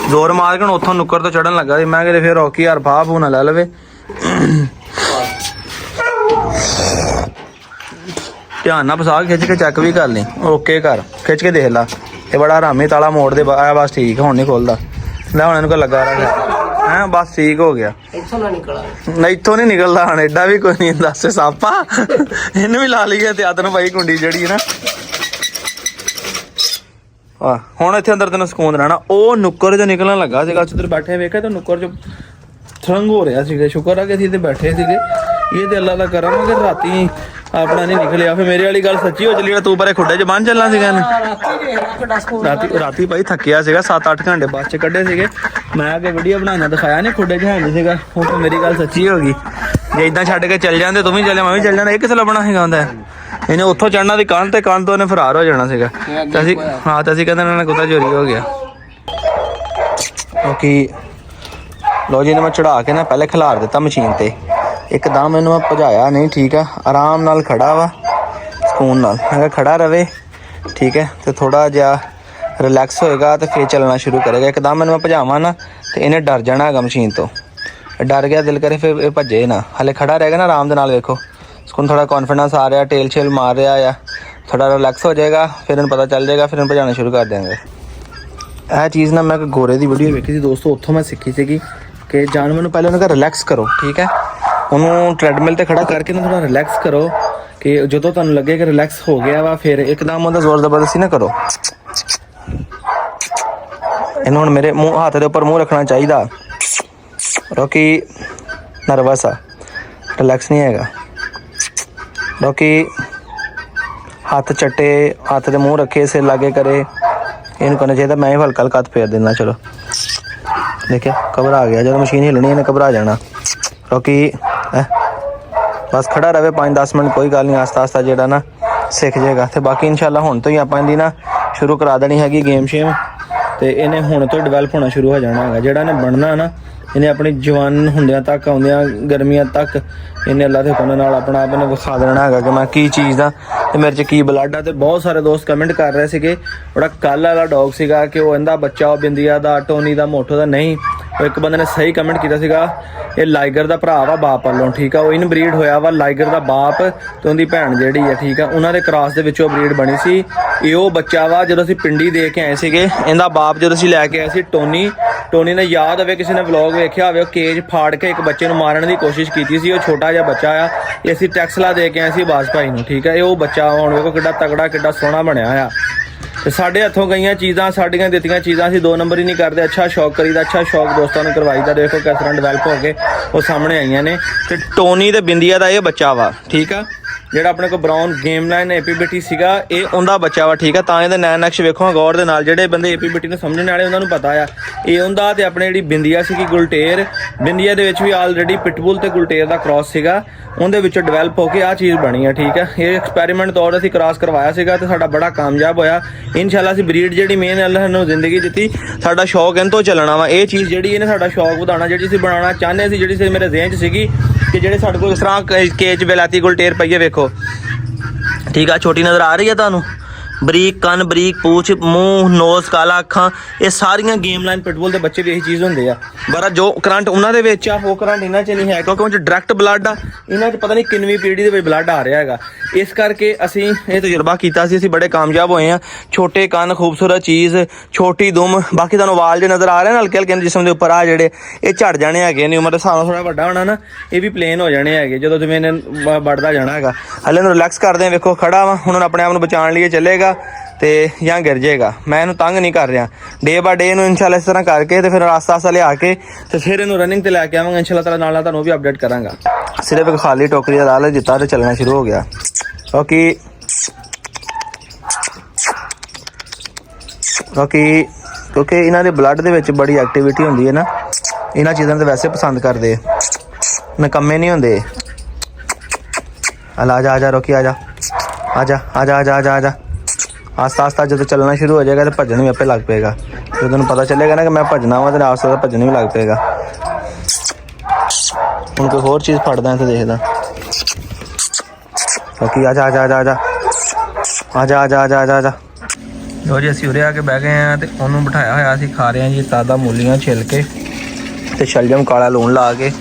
ਜ਼ੋਰ ਮਾਰ ਕੇ ਹੁਣ ਉੱਥੋਂ ਨੁੱਕਰ ਤੋਂ ਚੜਨ ਲੱਗਾ ਸੀ। ਮੈਂ ਕਿਤੇ ਫੇਰ ਰੋਕੀ ਯਾਰ ਫਾਹ ਫੂ ਨਾ ਲੈ ਲਵੇ। ਧਿਆਨ ਨਾਲ ਫਸਾ ਖਿੱਚ ਕੇ ਚੈੱਕ ਵੀ ਕਰ ਲਈ। ਓਕੇ ਕਰ ਖਿੱਚ ਕੇ ਦੇਖ ਲਾ। ਇਹ ਬੜਾ ਆਰਾਮੀ ਤਾਲਾ ਮੋੜ ਦੇ ਆਇਆ। ਬਸ ਠੀਕ ਹੁਣ ਨਹੀਂ ਖੁੱਲਦਾ। ਲੈ ਹੁਣ ਇਹਨੂੰ ਕੋ ਲੱਗਾ ਰਿਹਾ ਹੈ। ਬਸ ਠੀਕ ਹੋ ਗਿਆ। ਇੱਥੋਂ ਨਾ ਨਿਕਲਾ ਇੱਥੋਂ ਨਹੀਂ ਨਿਕਲਦਾ ਹੁਣ। ਐਡਾ ਵੀ ਕੋਈ ਨਹੀਂ ਦੱਸ ਸਾਪਾ। ਇਹਨੂੰ ਵੀ ਲਾ ਲਈ ਤੇ ਆਦਨ ਭਾਈ ਕੁੰਡੀ ਜਿਹੜੀ ਨਾ। ਆਹ ਹੁਣ ਇੱਥੇ ਅੰਦਰ ਤੈਨੂੰ ਸਕੂਨ ਰਹਿਣਾ। ਉਹ ਨੁੱਕਰ ਚੋਂ ਨਿਕਲਣ ਲੱਗਾ ਸੀਗਾ। ਉੱਧਰ ਬੈਠੇ ਵੇਖਿਆ ਤਾਂ ਨੁੱਕਰ ਚੋਂ ਥਰੰਗ ਹੋ ਰਿਹਾ ਸੀਗਾ। ਸ਼ੁਕਰ ਆ ਕਿ ਅਸੀਂ ਤੇ ਬੈਠੇ ਸੀਗੇ। ਇਹ ਤੇ ਅੱਲਾ ਦਾ ਕਰਮ ਹੈ ਕਿ ਰਾਤੀ ਆਪਣਾ ਨਹੀਂ ਨਿਕਲਿਆ। ਫਿਰ ਮੇਰੇ ਵਾਲੀ ਗੱਲ ਸੱਚੀ ਹੋ ਚੱਲੀ। ਤੂੰ ਪਰੇ ਖੁੱਡੇ 'ਚ ਬੰਨ ਚੱਲਣਾ ਸੀਗਾ ਇਹਨੂੰ। ਰਾਤੀ ਭਾਈ ਥੱਕਿਆ ਸੀਗਾ। 7-8 ਘੰਟੇ ਬੱਸ 'ਚ ਕੱਢੇ ਸੀਗੇ। ਮੈਂ ਅੱਗੇ ਵੀਡੀਓ ਬਣਾਉਣਾ ਦਿਖਾਇਆ ਨਹੀਂ ਖੁੱਡੇ 'ਚ ਹੈ ਨਹੀਂ ਸੀਗਾ। ਹੁਣ ਮੇਰੀ ਗੱਲ ਸੱਚੀ ਹੋ ਗਈ। ਜੇ ਇਦਾਂ ਛੱਡ ਕੇ ਚੱਲ ਜਾਂਦੇ ਤੂੰ ਵੀ ਚੱਲਿਆ ਮੈਂ ਵੀ ਚੱਲ ਜਾਣਾ। ਇਹ ਕਿਸ ਲੱਭਣਾ ਹੈਗਾ ਹੁੰਦਾ। ਇਹਨੇ ਉੱਥੋਂ ਚੜਨਾ ਦੀ ਕੰਨ ਤੇ ਕੰਨ ਤੋਂ ਇਹਨੇ ਫਰਾਰ ਹੋ ਜਾਣਾ ਸੀਗਾ ਤੇ ਅਸੀਂ ਤੇ ਅਸੀਂ ਕਹਿੰਦੇ ਇਹਨਾਂ ਨੇ ਕੁੱਤਾ ਚੋਰੀ ਹੋ ਗਿਆ। ਕਿਉਂਕਿ ਲੋ ਜੀ ਇਹਨੇ ਮੈਂ ਚੜਾ ਕੇ ਨਾ ਪਹਿਲੇ ਖਿਲਾਰ ਦਿੱਤਾ ਮਸ਼ੀਨ ਤੇ, ਇੱਕਦਮ ਇਹਨੂੰ ਮੈਂ ਭਜਾਇਆ ਨਹੀਂ, ਠੀਕ ਆ, ਆਰਾਮ ਨਾਲ ਖੜਾ ਵਾ ਸਕੂਨ ਨਾਲ, ਅਗਰ ਖੜਾ ਰਵੇ ਠੀਕ ਹੈ ਤੇ ਥੋੜਾ ਜਿਹਾ ਰਿਲੈਕਸ ਹੋਏਗਾ ਤੇ ਫਿਰ ਚੱਲਣਾ ਸ਼ੁਰੂ ਕਰੇਗਾ। ਇੱਕਦਮ ਇਹਨੂੰ ਮੈਂ ਭਜਾਵਾਂ ਨਾ ਤੇ ਇਹਨੇ ਡਰ ਜਾਣਾ ਹੈਗਾ ਮਸ਼ੀਨ ਤੋਂ, ਡਰ ਗਿਆ ਦਿਲ ਕਰੇ ਫਿਰ ਇਹ ਭੱਜੇ ਨਾ, ਹਲੇ ਖੜਾ ਰਹੇਗਾ ਨਾ ਆਰਾਮ ਦੇ ਨਾਲ, ਵੇਖੋ ਸਕੂਨ ਥੋੜਾ ਕੌਨਫੀਡੈਂਸ ਆ ਰਿਹਾ, ਟੇਲ ਛੇਲ ਮਾਰ ਰਿਹਾ ਆ, ਥੋੜਾ ਰਿਲੈਕਸ ਹੋ ਜਾਏਗਾ, ਫਿਰ ਇਹਨੂੰ ਪਤਾ ਚੱਲ ਜਾਏਗਾ, ਫਿਰ ਇਹਨੂੰ ਭਜਾਣਾ ਸ਼ੁਰੂ ਕਰ ਦੇਵਾਂਗੇ। ਇਹ ਚੀਜ਼ ਨਾ ਮੈਂ ਇੱਕ ਗੋਰੇ ਦੀ ਵੀਡੀਓ ਵੇਖੀ ਸੀ ਦੋਸਤੋ, ਉੱਥੋਂ ਮੈਂ ਸਿੱਖੀ ਸੀਗੀ ਕਿ ਜਾਨਵਰ ਨੂੰ ਪਹਿਲਾਂ ਉਹਨਾਂ ਦਾ ਰਿਲੈਕਸ ਕਰੋ, ਠੀਕ ਹੈ, ਉਹਨੂੰ ਟ੍ਰੈਡਮਿਲ ਤੇ ਖੜਾ ਕਰਕੇ ਨਾ ਥੋੜਾ ਰਿਲੈਕਸ ਕਰੋ ਕਿ ਜਦੋਂ ਤੁਹਾਨੂੰ ਲੱਗੇ ਕਿ ਰਿਲੈਕਸ ਹੋ ਗਿਆ ਵਾ ਫਿਰ ਇੱਕਦਮ ਉਹਦਾ ਜ਼ੋਰ ਜ਼ਬਰਦਸਤੀ ਨਾ ਕਰੋ। ਇਹਨੂੰ ਹੁਣ ਮੇਰੇ ਮੂੰਹ ਹੱਥ ਦੇ ਉੱਪਰ ਮੂੰਹ ਰੱਖਣਾ ਚਾਹੀਦਾ ਕਿਉਂਕਿ ਨਰਵਸ ਆ, ਰਿਲੈਕਸ ਨਹੀਂ ਹੈਗਾ। ਕਿਉਂਕਿ ਹੱਥ ਚੱਟੇ, ਹੱਥ ਦੇ ਮੂੰਹ ਰੱਖੇ, ਸਿਰ ਲਾਗੇ ਕਰੇ, ਇਹਨੂੰ ਕਰਨਾ ਚਾਹੀਦਾ। ਮੈਂ ਹੀ ਹਲਕਾ ਹਲਕਾ ਹੱਥ ਫੇਰ ਦੇਣਾ, ਚਲੋ ਦੇਖਿਆ ਘਬਰਾ ਗਿਆ, ਜਦੋਂ ਮਸ਼ੀਨ ਹਿੱਲਣੀ ਇਹਨੇ ਘਬਰਾ ਜਾਣਾ। ਕਿਉਂਕਿ ਬਸ ਖੜਾ ਰਵੇ 5-10 ਮਿੰਟ, ਕੋਈ ਗੱਲ ਨਹੀਂ, ਆਸਤਾ ਆਸਤਾ ਜਿਹੜਾ ਨਾ ਸਿੱਖ ਜਾਏਗਾ। ਤੇ ਬਾਕੀ ਇਨਸ਼ਾਅੱਲਾ ਹੁਣ ਤੋਂ ਹੀ ਆਪਾਂ ਇਹਦੀ ਨਾ ਸ਼ੁਰੂ ਕਰਾ ਦੇਣੀ ਹੈਗੀ ਗੇਮ ਸ਼ੇਮ, ਤੇ ਇਹਨੇ ਹੁਣ ਤੋਂ ਡਿਵੈਲਪ ਹੋਣਾ ਸ਼ੁਰੂ ਹੋ ਜਾਣਾ ਹੈਗਾ। ਜਿਹੜਾ ਇਹਨੇ ਬਣਨਾ ਨਾ, ਇਹਨੇ ਆਪਣੀ ਜਵਾਨ ਹੁੰਦਿਆਂ ਤੱਕ, ਆਉਂਦਿਆਂ ਗਰਮੀਆਂ ਤੱਕ ਇਹਨੇ ਅੱਲਾ ਦੇ ਹੁਕਮ ਨਾਲ ਆਪਣਾ ਆਪ ਨੇ ਵਿਖਾ ਦੇਣਾ ਹੈਗਾ ਕਿ ਮੈਂ ਕੀ ਚੀਜ਼ ਦਾ ਤੇ ਮੇਰੇ 'ਚ ਕੀ ਬਲੱਡ ਆ। ਤੇ ਬਹੁਤ ਸਾਰੇ ਦੋਸਤ ਕਮੈਂਟ ਕਰ ਰਹੇ ਸੀਗੇ ਬੜਾ ਕੱਲ੍ਹ ਵਾਲਾ ਡੌਗ ਸੀਗਾ ਕਿ ਉਹ ਇਹਦਾ ਬੱਚਾ, ਉਹ ਬਿੰਦੀਆਂ ਦਾ, ਟੋਨੀ ਦਾ, ਮੋਟੋ ਦਾ, ਨਹੀਂ, ਉਹ ਇੱਕ ਬੰਦੇ ਨੇ ਸਹੀ ਕਮੈਂਟ ਕੀਤਾ ਸੀਗਾ, ਇਹ ਲਾਈਗਰ ਦਾ ਭਰਾ ਵਾ ਬਾਪ ਵੱਲੋਂ, ਠੀਕ ਆ, ਉਹ ਇਨ ਬਰੀਡ ਹੋਇਆ ਵਾ, ਲਾਈਗਰ ਦਾ ਬਾਪ ਤੇ ਉਹਦੀ ਭੈਣ ਜਿਹੜੀ ਆ, ਠੀਕ ਆ, ਉਹਨਾਂ ਦੇ ਕ੍ਰਾਸ ਦੇ ਵਿੱਚੋਂ ਬਰੀਡ ਬਣੀ ਸੀ। ਇਹ ਉਹ ਬੱਚਾ ਵਾ ਜਦੋਂ ਅਸੀਂ ਪਿੰਡੀ ਦੇ ਕੇ ਆਏ ਸੀਗੇ, ਇਹਦਾ ਬਾਪ ਜਦੋਂ ਅਸੀਂ ਲੈ ਕੇ ਆਏ ਸੀ ਟੋਨੀ ਨੇ, ਯਾਦ ਹੋਵੇ ਕਿਸੇ ਨੇ ਵਲੌਗ ਵੇਖਿਆ ਹੋਵੇ, ਉਹ ਕੇਜ ਫਾੜ ਕੇ ਇੱਕ ਬੱਚੇ ਨੂੰ ਮਾਰਨ ਦੀ ਕੋਸ਼ਿਸ਼ ਕੀਤੀ ਸੀ, ਉਹ ਛੋਟਾ ਜਿਹਾ ਬੱਚਾ ਆ, ਇਹ ਅਸੀਂ ਟੈਕਸਲਾ ਦੇ ਕੇ ਆਏ ਸੀ ਬਾਸ ਭਾਈ ਨੂੰ, ਠੀਕ ਆ, ਇਹ ਉਹ ਬੱਚਾ ਹੁਣ ਵੇਖੋ ਕਿੱਡਾ ਤਗੜਾ, ਕਿੱਡਾ ਸੋਹਣਾ ਬਣਿਆ ਆ। ਤੇ ਸਾਡੇ ਹੱਥੋਂ ਗਈਆਂ ਚੀਜ਼ਾਂ, ਸਾਡੀਆਂ ਦਿੱਤੀਆਂ ਚੀਜ਼ਾਂ ਅਸੀਂ 2 ਨੰਬਰ ਹੀ ਨਹੀਂ ਕਰਦੇ, ਅੱਛਾ ਸ਼ੌਕ ਕਰੀਦਾ, ਅੱਛਾ ਸ਼ੌਕ ਦੋਸਤਾਂ ਨੂੰ ਕਰਵਾਈਦਾ। ਦੇਖੋ ਕਿਸ ਤਰ੍ਹਾਂ ਡਿਵੈਲਪ ਹੋ ਕੇ ਉਹ ਸਾਹਮਣੇ ਆਈਆਂ ਨੇ। ਤੇ ਟੋਨੀ ਤੇ ਬਿੰਦੀਆਂ ਦਾ ਇਹ ਬੱਚਾ ਵਾ, ਠੀਕ ਆ, ਜਿਹੜਾ ਆਪਣੇ ਕੋਲ ਬਰਾਊਨ ਗੇਮ ਲਾਈਨ ਏਪੀਬੀਟੀ ਸੀਗਾ, ਇਹ ਉਹਦਾ ਬੱਚਾ ਵਾ, ਠੀਕ ਆ, ਤਾਂ ਇਹਦੇ ਨੈਨ ਨਕਸ਼ ਵੇਖੋ ਗੌਰ ਦੇ ਨਾਲ, ਜਿਹੜੇ ਬੰਦੇ ਏਪੀਬੀਟੀ ਨੂੰ ਸਮਝਣ ਵਾਲੇ ਉਹਨਾਂ ਨੂੰ ਪਤਾ ਆ ਇਹ ਉਹਦਾ। ਤੇ ਆਪਣੇ ਜਿਹੜੀ ਬਿੰਦੀਆਂ ਸੀਗੀ ਗੁਲਟੇਰ, ਬਿੰਦੀਆਂ ਦੇ ਵਿੱਚ ਵੀ ਆਲਰੇਡੀ ਪਿਟਬੁਲ ਤੇ ਗੁਲਟੇਰ ਦਾ ਕ੍ਰਾਸ ਸੀਗਾ, ਉਹਦੇ ਵਿੱਚੋਂ ਡਿਵੈਲਪ ਹੋ ਕੇ ਆਹ ਚੀਜ਼ ਬਣੀ ਆ, ਠੀਕ ਆ। ਇਹ ਐਕਸਪੈਰੀਮੈਂਟ ਤੌਰ ਅਸੀਂ ਕ੍ਰਾਸ ਕਰਵਾਇਆ ਸੀਗਾ ਤੇ ਸਾਡਾ ਬੜਾ ਕਾਮਯਾਬ ਹੋਇਆ। ਇਨਸ਼ਾਅੱਲਾ ਅਸੀਂ ਬਰੀਡ ਜਿਹੜੀ ਮੇਨ ਅੱਲਾਹ ਨੂੰ ਜ਼ਿੰਦਗੀ ਦਿੱਤੀ, ਸਾਡਾ ਸ਼ੌਕ ਇਹਨਾਂ ਤੋਂ ਚੱਲਣਾ ਵਾ। ਇਹ ਚੀਜ਼ ਜਿਹੜੀ ਇਹਨੇ ਸਾਡਾ ਸ਼ੌਕ ਵਧਾਉਣਾ, ਜਿਹੜੀ ਅਸੀਂ ਬਣਾਉਣਾ ਚਾਹੁੰਦੇ ਸੀ, ਜਿਹੜੀ ਮੇਰੇ ਜ਼ਿਹਨ 'ਚ ਸੀਗੀ ਕਿ ਜਿਹੜੇ ਸਾਡੇ ਕੋਲ ਇਸ ਤਰ੍ਹਾਂ ਕੇਜ ਵੈਲਾਤੀ ਗੁਲਟੇਰ ਪਈਏ, ਵੇਖੋ ਠੀਕ ਆ, ਛੋਟੀ ਨਜ਼ਰ ਆ ਰਹੀ ਹੈ ਤੁਹਾਨੂੰ, ਬਰੀਕ ਕੰਨ, ਬਰੀਕ ਪੂਛ, ਮੂੰਹ, ਨੋਜ਼, ਕਾਲਾ ਅੱਖਾਂ, ਇਹ ਸਾਰੀਆਂ ਗੇਮ ਲਾਈਨ ਪਿਟਬੁਲ ਦੇ ਬੱਚੇ ਵੀ ਇਹੀ ਚੀਜ਼ ਹੁੰਦੇ ਆ। ਪਰ ਜੋ ਕਰੰਟ ਉਹਨਾਂ ਦੇ ਵਿੱਚ ਆ ਉਹ ਕਰੰਟ ਇਹਨਾਂ 'ਚ ਨਹੀਂ ਹੈ, ਕਿਉਂਕਿ ਉਹ 'ਚ ਡਾਇਰੈਕਟ ਬਲੱਡ ਆ, ਇਹਨਾਂ 'ਚ ਪਤਾ ਨਹੀਂ ਕਿੰਨਵੀਂ ਪੀੜ੍ਹੀ ਦੇ ਵਿੱਚ ਬਲੱਡ ਆ ਰਿਹਾ ਹੈਗਾ। ਇਸ ਕਰਕੇ ਅਸੀਂ ਇਹ ਤਜਰਬਾ ਕੀਤਾ ਸੀ, ਅਸੀਂ ਬੜੇ ਕਾਮਯਾਬ ਹੋਏ ਹਾਂ। ਛੋਟੇ ਕੰਨ, ਖੂਬਸੂਰਤ ਚੀਜ਼, ਛੋਟੀ ਦੁਮ, ਬਾਕੀ ਤੁਹਾਨੂੰ ਵਾਲ ਜੇ ਨਜ਼ਰ ਆ ਰਹੇ ਨੇ ਹਲਕੇ ਹਲਕੇ ਜਿਸਮ ਦੇ ਉੱਪਰ, ਆ ਜਿਹੜੇ ਇਹ ਝੜ ਜਾਣੇ ਹੈਗੇ ਨੇ, ਉਮਰ ਦੇ ਹਿਸਾਬ ਨਾਲ ਥੋੜਾ ਵੱਡਾ ਹੋਣਾ ਨਾ, ਇਹ ਵੀ ਪਲੇਨ ਹੋ ਜਾਣੇ ਹੈਗੇ ਜਦੋਂ ਜਿਵੇਂ ਇਹਨੇ ਵੱਧਦਾ ਜਾਣਾ ਹੈਗਾ। ਹਲੇ ਨੂੰ ਰਿਲੈਕਸ ਕਰਦੇ, ਵੇਖੋ ਖੜਾ ਵਾ, ਹੁਣ ਆਪਣੇ ਆਪ ਨੂੰ ਬਚਾਉਣ ਲਈ ਚੱਲੇਗਾ ਤੇ ਜਾਂ ਗਿਰ ਜਾਏਗਾ। ਮੈਂ ਇਹਨੂੰ ਤੰਗ ਨਹੀਂ ਕਰ ਰਿਹਾ, ਡੇ ਬਾਏ ਡੇ ਇਹਨੂੰ ਇਨਸ਼ਾਅੱਲਾ ਇਸ ਤਰ੍ਹਾਂ ਕਰਕੇ ਤੇ ਫਿਰ ਆਸਤਾ ਆਸਤਾ ਲਿਆ ਕੇ ਤੇ ਫਿਰ ਇਹਨੂੰ ਰਨਿੰਗ ਤੇ ਲੈ ਕੇ ਆਵਾਂਗਾ ਇਨਸ਼ਾਅੱਲਾ ਤਾਲਾ, ਨਾਲ ਤੁਹਾਨੂੰ ਵੀ ਅਪਡੇਟ ਕਰਾਂਗਾ। ਸਿਰਫ ਇੱਕ ਖਾਲੀ ਟੋਕਰੀ ਦਾ ਲਾਲਚ ਦਿੱਤਾ ਤੇ ਚੱਲਣਾ ਸ਼ੁਰੂ ਹੋ ਗਿਆ। ਕਿਉਂਕਿ ਇਹਨਾਂ ਦੇ ਬਲੱਡ ਦੇ ਵਿੱਚ ਬੜੀ ਐਕਟੀਵਿਟੀ ਹੁੰਦੀ ਹੈ ਨਾ, ਇਹਨਾਂ ਚੀਜ਼ਾਂ ਤੇ ਵੈਸੇ ਪਸੰਦ ਕਰਦੇ, ਨਕੰਮੇ ਨਹੀਂ ਹੁੰਦੇ। ਆ ਜਾ ਰੋਕੀ, ਆ ਜਾ ਆਸਤਾ ਆਸਤਾ ਜਦੋਂ ਚੱਲਣਾ ਸ਼ੁਰੂ ਹੋ ਜਾਏਗਾ ਤੇ ਭੱਜਣ ਵੀ ਆਪੇ ਲੱਗ ਪਏਗਾ। ਜਦੋਂ ਤੁਹਾਨੂੰ ਪਤਾ ਚੱਲੇਗਾ ਨਾ ਕਿ ਮੈਂ ਭੱਜਣਾ ਵਾ ਤੇ ਆਸਤਾ ਆਸਤਾ ਭੱਜਣ ਵੀ ਲੱਗ ਪਏਗਾ। ਹੁਣ ਕੋਈ ਹੋਰ ਚੀਜ਼ ਫੜਦਾ ਤੇ ਦੇਖਦਾ, ਰੋਕੀ, ਆ ਜਾ। ਲੋ ਜੀ ਅਸੀਂ ਉਰੇ ਆ ਕੇ ਬਹਿ ਗਏ ਆ ਤੇ ਉਹਨੂੰ ਬਿਠਾਇਆ ਹੋਇਆ ਅਸੀਂ ਖਾ ਰਹੇ ਹਾਂ ਜੀ ਤਾਜ਼ਾ ਮੂਲੀਆਂ ਛਿੱਲ ਕੇ ਤੇ ਸ਼ਲਜਮ ਕਾਲਾ ਲੂਣ ਲਾ ਕੇ,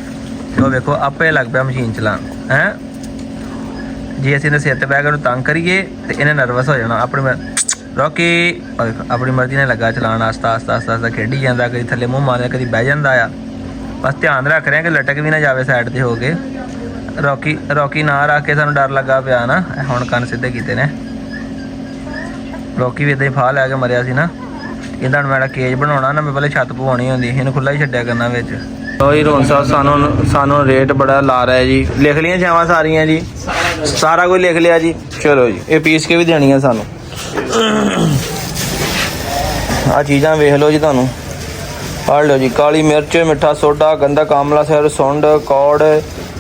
ਤੇ ਉਹ ਵੇਖੋ ਆਪੇ ਲੱਗ ਪਿਆ ਮਸ਼ੀਨ ਚਲਾਉਣ ਹੈ ਜੀ। ਅਸੀਂ ਇਹਦੇ ਸਿਰ ਤੇ ਬਹਿ ਕੇ ਉਹਨੂੰ ਤੰਗ ਕਰੀਏ ਤੇ ਇਹਨੇ ਨਰਵਸ ਹੋ ਜਾਣਾ। ਰੋਕੀ ਆਪਣੀ ਮਰਜ਼ੀ ਨਾਲ ਲੱਗਾ ਚਲਾਉਣ, ਆਸਤਾ ਖੇਡੀ ਜਾਂਦਾ, ਕਦੀ ਥੱਲੇ ਮੂੰਹ ਮਾਰਿਆ, ਕਦੀ ਬਹਿ ਜਾਂਦਾ ਆ। ਬਸ ਧਿਆਨ ਰੱਖ ਰਿਹਾ ਕਿ ਲਟਕ ਵੀ ਨਾ ਜਾਵੇ ਸਾਈਡ ਤੇ ਹੋ ਕੇ। ਰੋਕੀ ਨਾ ਰੱਖ ਕੇ ਸਾਨੂੰ ਡਰ ਲੱਗਾ ਪਿਆ ਨਾ, ਹੁਣ ਕੰਨ ਸਿੱਧੇ ਕੀਤੇ ਨੇ। ਰੋਕੀ ਵੀ ਇੱਦਾਂ ਹੀ ਫਾਹ ਲੈ ਕੇ ਮਰਿਆ ਸੀ ਨਾ, ਇਹਦਾ ਹੁਣ ਮੈਂ ਕੇਜ ਬਣਾਉਣਾ ਨਾ, ਮੈਂ ਪਹਿਲੇ ਛੱਤ ਪਵਾਉਣੀ ਹੁੰਦੀ, ਇਹਨੂੰ ਖੁੱਲ੍ਹਾ ਹੀ ਛੱਡਿਆ ਕਰਨਾ ਵਿੱਚ। ਲੋ ਜੀ ਰੋਹਨ ਸਾਹਿਬ ਸਾਨੂੰ ਰੇਟ ਬੜਾ ਲਾ ਰਿਹਾ ਜੀ। ਲਿਖ ਲਈਆਂ ਚਾਵਾਂ ਸਾਰੀਆਂ ਜੀ, ਸਾਰਾ ਕੁਝ ਲਿਖ ਲਿਆ ਜੀ। ਚਲੋ ਜੀ ਇਹ ਪੀਸ ਕੇ ਵੀ ਦੇਣੀਆਂ ਸਾਨੂੰ। ਆਹ ਚੀਜ਼ਾਂ ਵੇਖ ਲਓ ਜੀ, ਤੁਹਾਨੂੰ ਆ ਲਓ ਜੀ, ਕਾਲੀ ਮਿਰਚ, ਮਿੱਠਾ ਸੋਡਾ, ਗੰਧਕ, ਆਮਲਾ ਸਿਰ, ਸੁੰਡ, ਕੌੜ,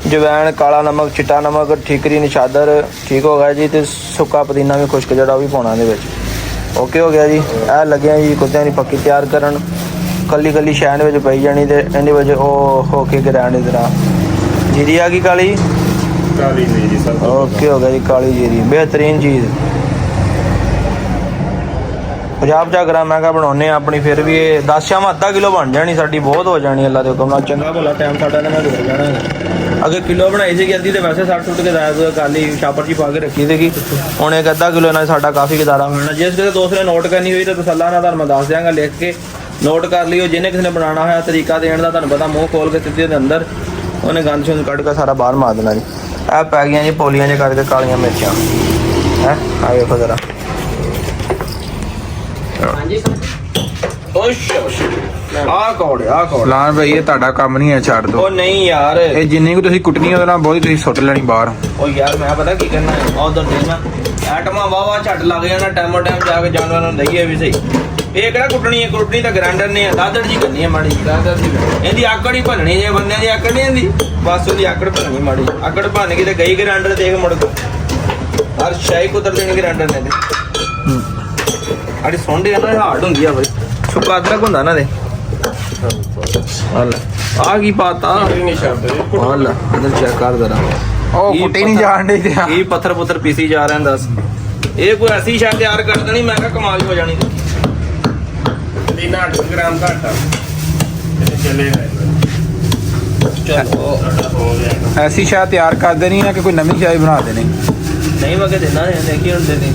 ਜਵੈਣ, ਕਾਲਾ ਨਮਕ, ਚਿੱਟਾ ਨਮਕ, ਠੀਕਰੀ, ਨਿਸ਼ਾਦਰ। ਠੀਕ ਹੋ ਗਿਆ ਜੀ। ਤੇ ਸੁੱਕਾ ਪੁਦੀਨਾ ਵੀ ਖੁਸ਼ਕ ਜਿਹੜਾ ਉਹ ਵੀ ਪਾਉਣਾ ਇਹਦੇ ਵਿੱਚ। ਓਕੇ ਹੋ ਗਿਆ ਜੀ। ਇਹ ਲੱਗਿਆ ਜੀ ਕੁੱਤਿਆਂ ਦੀ ਪੱਕੀ ਤਿਆਰ ਕਰਨ। ਕੱਲੀ ਕੱਲੀ ਸ਼ੈਨ ਵਿੱਚ ਪਈ ਜਾਣੀ ਤੇ ਇਹਦੇ ਵਿੱਚ ਉਹ ਹੋ ਕੇ ਗ੍ਰੈਂਡ ਦੀ ਤਰ੍ਹਾਂ। ਜੀਰੀ ਆ ਗਈ ਕਾਲੀ ਨਹੀਂ ਜੀ ਸਰ। ਓਕੇ ਹੋ ਗਿਆ ਜੀ, ਕਾਲੀ ਜੀਰੀ ਬਿਹਤਰੀਨ ਚੀਜ਼। 50 ਗ੍ਰਾਮ ਮੈਂ ਕਿਹਾ ਬਣਾਉਂਦੇ ਆ ਆਪਣੀ, ਫਿਰ ਵੀ ਇਹ 10 ਸ਼ਾਮ ਅੱਧਾ ਕਿਲੋ ਬਣ ਜਾਣੀ ਸਾਡੀ, ਬਹੁਤ ਹੋ ਜਾਣੀ ਅੱਲਾ ਦੇ ਹੁਕਮ ਨਾਲ। ਚੰਗਾ ਭਲਾ ਟਾਈਮ ਸਾਡਾ ਇਹਨਾਂ ਨਾਲ ਹੋ ਜਾਣਾ ਹੈਗਾ। ਅਗਰ ਕਿਲੋ ਬਣਾਈ ਸੀਗੀ ਅੱਧੀ ਤੇ ਵੈਸੇ 60 ਸੁੱਟ ਕੇ ਦਾਇਆ ਕਾਲੀ ਛਾਪਰ 'ਚ ਪਾ ਕੇ ਰੱਖੀ ਸੀਗੀ। ਹੁਣ ਇੱਕ ਅੱਧਾ ਕਿਲੋ ਨਾਲ ਸਾਡਾ ਕਾਫੀ ਗੁਜ਼ਾਰਾ ਹੋ ਜਾਣਾ। ਜਿਸ ਕਿਸੇ ਦੋਸਤ ਨੇ ਨੋਟ ਕਰਨੀ ਹੋਈ ਤਾਂ ਤਸੱਲਾ ਨਾਲ ਤੁਹਾਨੂੰ ਮੈਂ ਦੱਸ ਦਿਆਂਗਾ, ਲਿਖ ਕੇ ਨੋਟ ਕਰ ਲਿਓ। ਜਿਹਨੇ ਕਿਸੇ ਨੇ ਬਣਾਉਣਾ ਹੋਇਆ ਤਰੀਕਾ ਦੇਣ ਦਾ ਤੁਹਾਨੂੰ ਪਤਾ, ਮੂੰਹ ਖੋਲ ਕੇ ਸਿੱਧੇ ਦੇ ਅੰਦਰ ਉਹਨੇ ਗੰਦ ਸ਼ੁੰਦ ਕੱਢ ਕੇ ਸਾਰਾ ਬਾਹਰ ਮਾਰ ਦੇਣਾ ਜੀ। ਇਹ ਪੈ ਗਈਆਂ ਜੀ ਪੋਲੀਆਂ ਜਿਹੇ ਕਰਕੇ ਕਾਲੀਆਂ ਮਿਰਚਾਂ ਹੈ। ਆ ਵੇਖੋ ਜ਼ਰਾ। ਆ ਕੌੜ ਲਾਨ ਭਾਈ ਇਹ ਤੁਹਾਡਾ ਕੰਮ ਨਹੀਂ ਹੈ, ਛੱਡ ਦੋ। ਉਹ ਨਹੀਂ ਯਾਰ, ਇਹ ਜਿੰਨੀ ਕੁ ਤੁਸੀਂ ਕੁੱਟਣੀ ਉਹਦੇ ਨਾਲ ਬਹੁਤੀ ਤੁਸੀਂ ਸੁੱਟ ਲੈਣੀ ਬਾਹਰ। ਉਹ ਯਾਰ ਮੈਂ ਪਤਾ ਕੀ ਕਰਨਾ ਹੈ, ਉਧਰ ਦੇਖਣਾ ਐਟਮਾਂ ਵਾਵਾ ਛੱਡ ਲੱਗ ਜਾਣਾ, ਟਾਈਮ ਜਾ ਕੇ ਜਾਨਵਰਾਂ ਨੂੰ ਦਈਏ ਵੀ ਸਹੀ। ਇਹ ਕਿਹੜਾ ਕੁੱਟਣੀ ਹੈ, ਕੁੱਟਣੀ ਤਾਂ ਗ੍ਰਾਈਂਡਰ ਨੇ ਦਾਦਰ ਜੀ ਕਰਨੀ ਹੈ ਮਾੜੀ ਜੀ। ਦਾਦਰ ਜੀ ਇਹਦੀ ਆਕੜ ਹੀ ਭੰਨਣੀ, ਜੇ ਬੰਦਿਆਂ ਦੀ ਆਕੜ ਨਹੀਂ ਹੁੰਦੀ ਬਸ ਉਹਦੀ ਆਕੜ ਭੰਨਣੀ ਮਾੜੀ। ਆਕੜ ਭੰਨ ਕੇ ਤੇ ਗਈ ਗ੍ਰਾਈਂਡਰ ਦੇਖ ਮੁੜ ਕੇ ਹਰ ਸ਼ਾਈ ਕੁਦਰ ਦੇਣੀ ਗ੍ਰਾਈਂਡਰ ਨੇ। ਆੜੀ ਸੌਂਡੇ ਨਾਲ ਹਾਰਡ ਹੁੰਦੀ ਆ ਬਈ। ਸੁੱਕਾ ਅਦਰਕ ਹੁੰਦਾ ਨਾ ਦੇ। ਆ ਕੀ ਪਾਤਾ ਹਾਲ ਇਧਰ ਚੈੱਕ ਕਰ ਜ਼ਰਾ। ਉਹ ਕੁੱਟੇ ਨਹੀਂ ਜਾਣ ਦੇ ਤੇ ਇਹ ਪੱਥਰ ਪੁੱਥਰ ਪੀਸੀ ਜਾ ਰਹੇ ਦੱਸ। ਇਹ ਕੋਈ ਐਸੀ ਸ਼ਾਇਦ ਤਿਆਰ ਕਰ ਦੇਣੀ, ਮੈਂ ਕਿਹਾ ਕਮਾਲ ਹੋ ਜਾਣੀ। 8 ਗ੍ਰਾਮ ਘੱਟ ਆ ਚੱਲੇ ਚਲੋ ਐਸੀ ਸ਼ਾਇ ਤਿਆਰ ਕਰ ਦੇਣੀ ਹੈ ਕਿ ਕੋਈ ਨਵੀਂ ਸ਼ਾਇ ਬਣਾ ਦੇਣੀ। ਨਹੀਂ ਮੈਂ ਕਿ ਦੇਣਾ ਹੈ, ਦੇਖੀ ਹੁਣ ਦੇਣੀ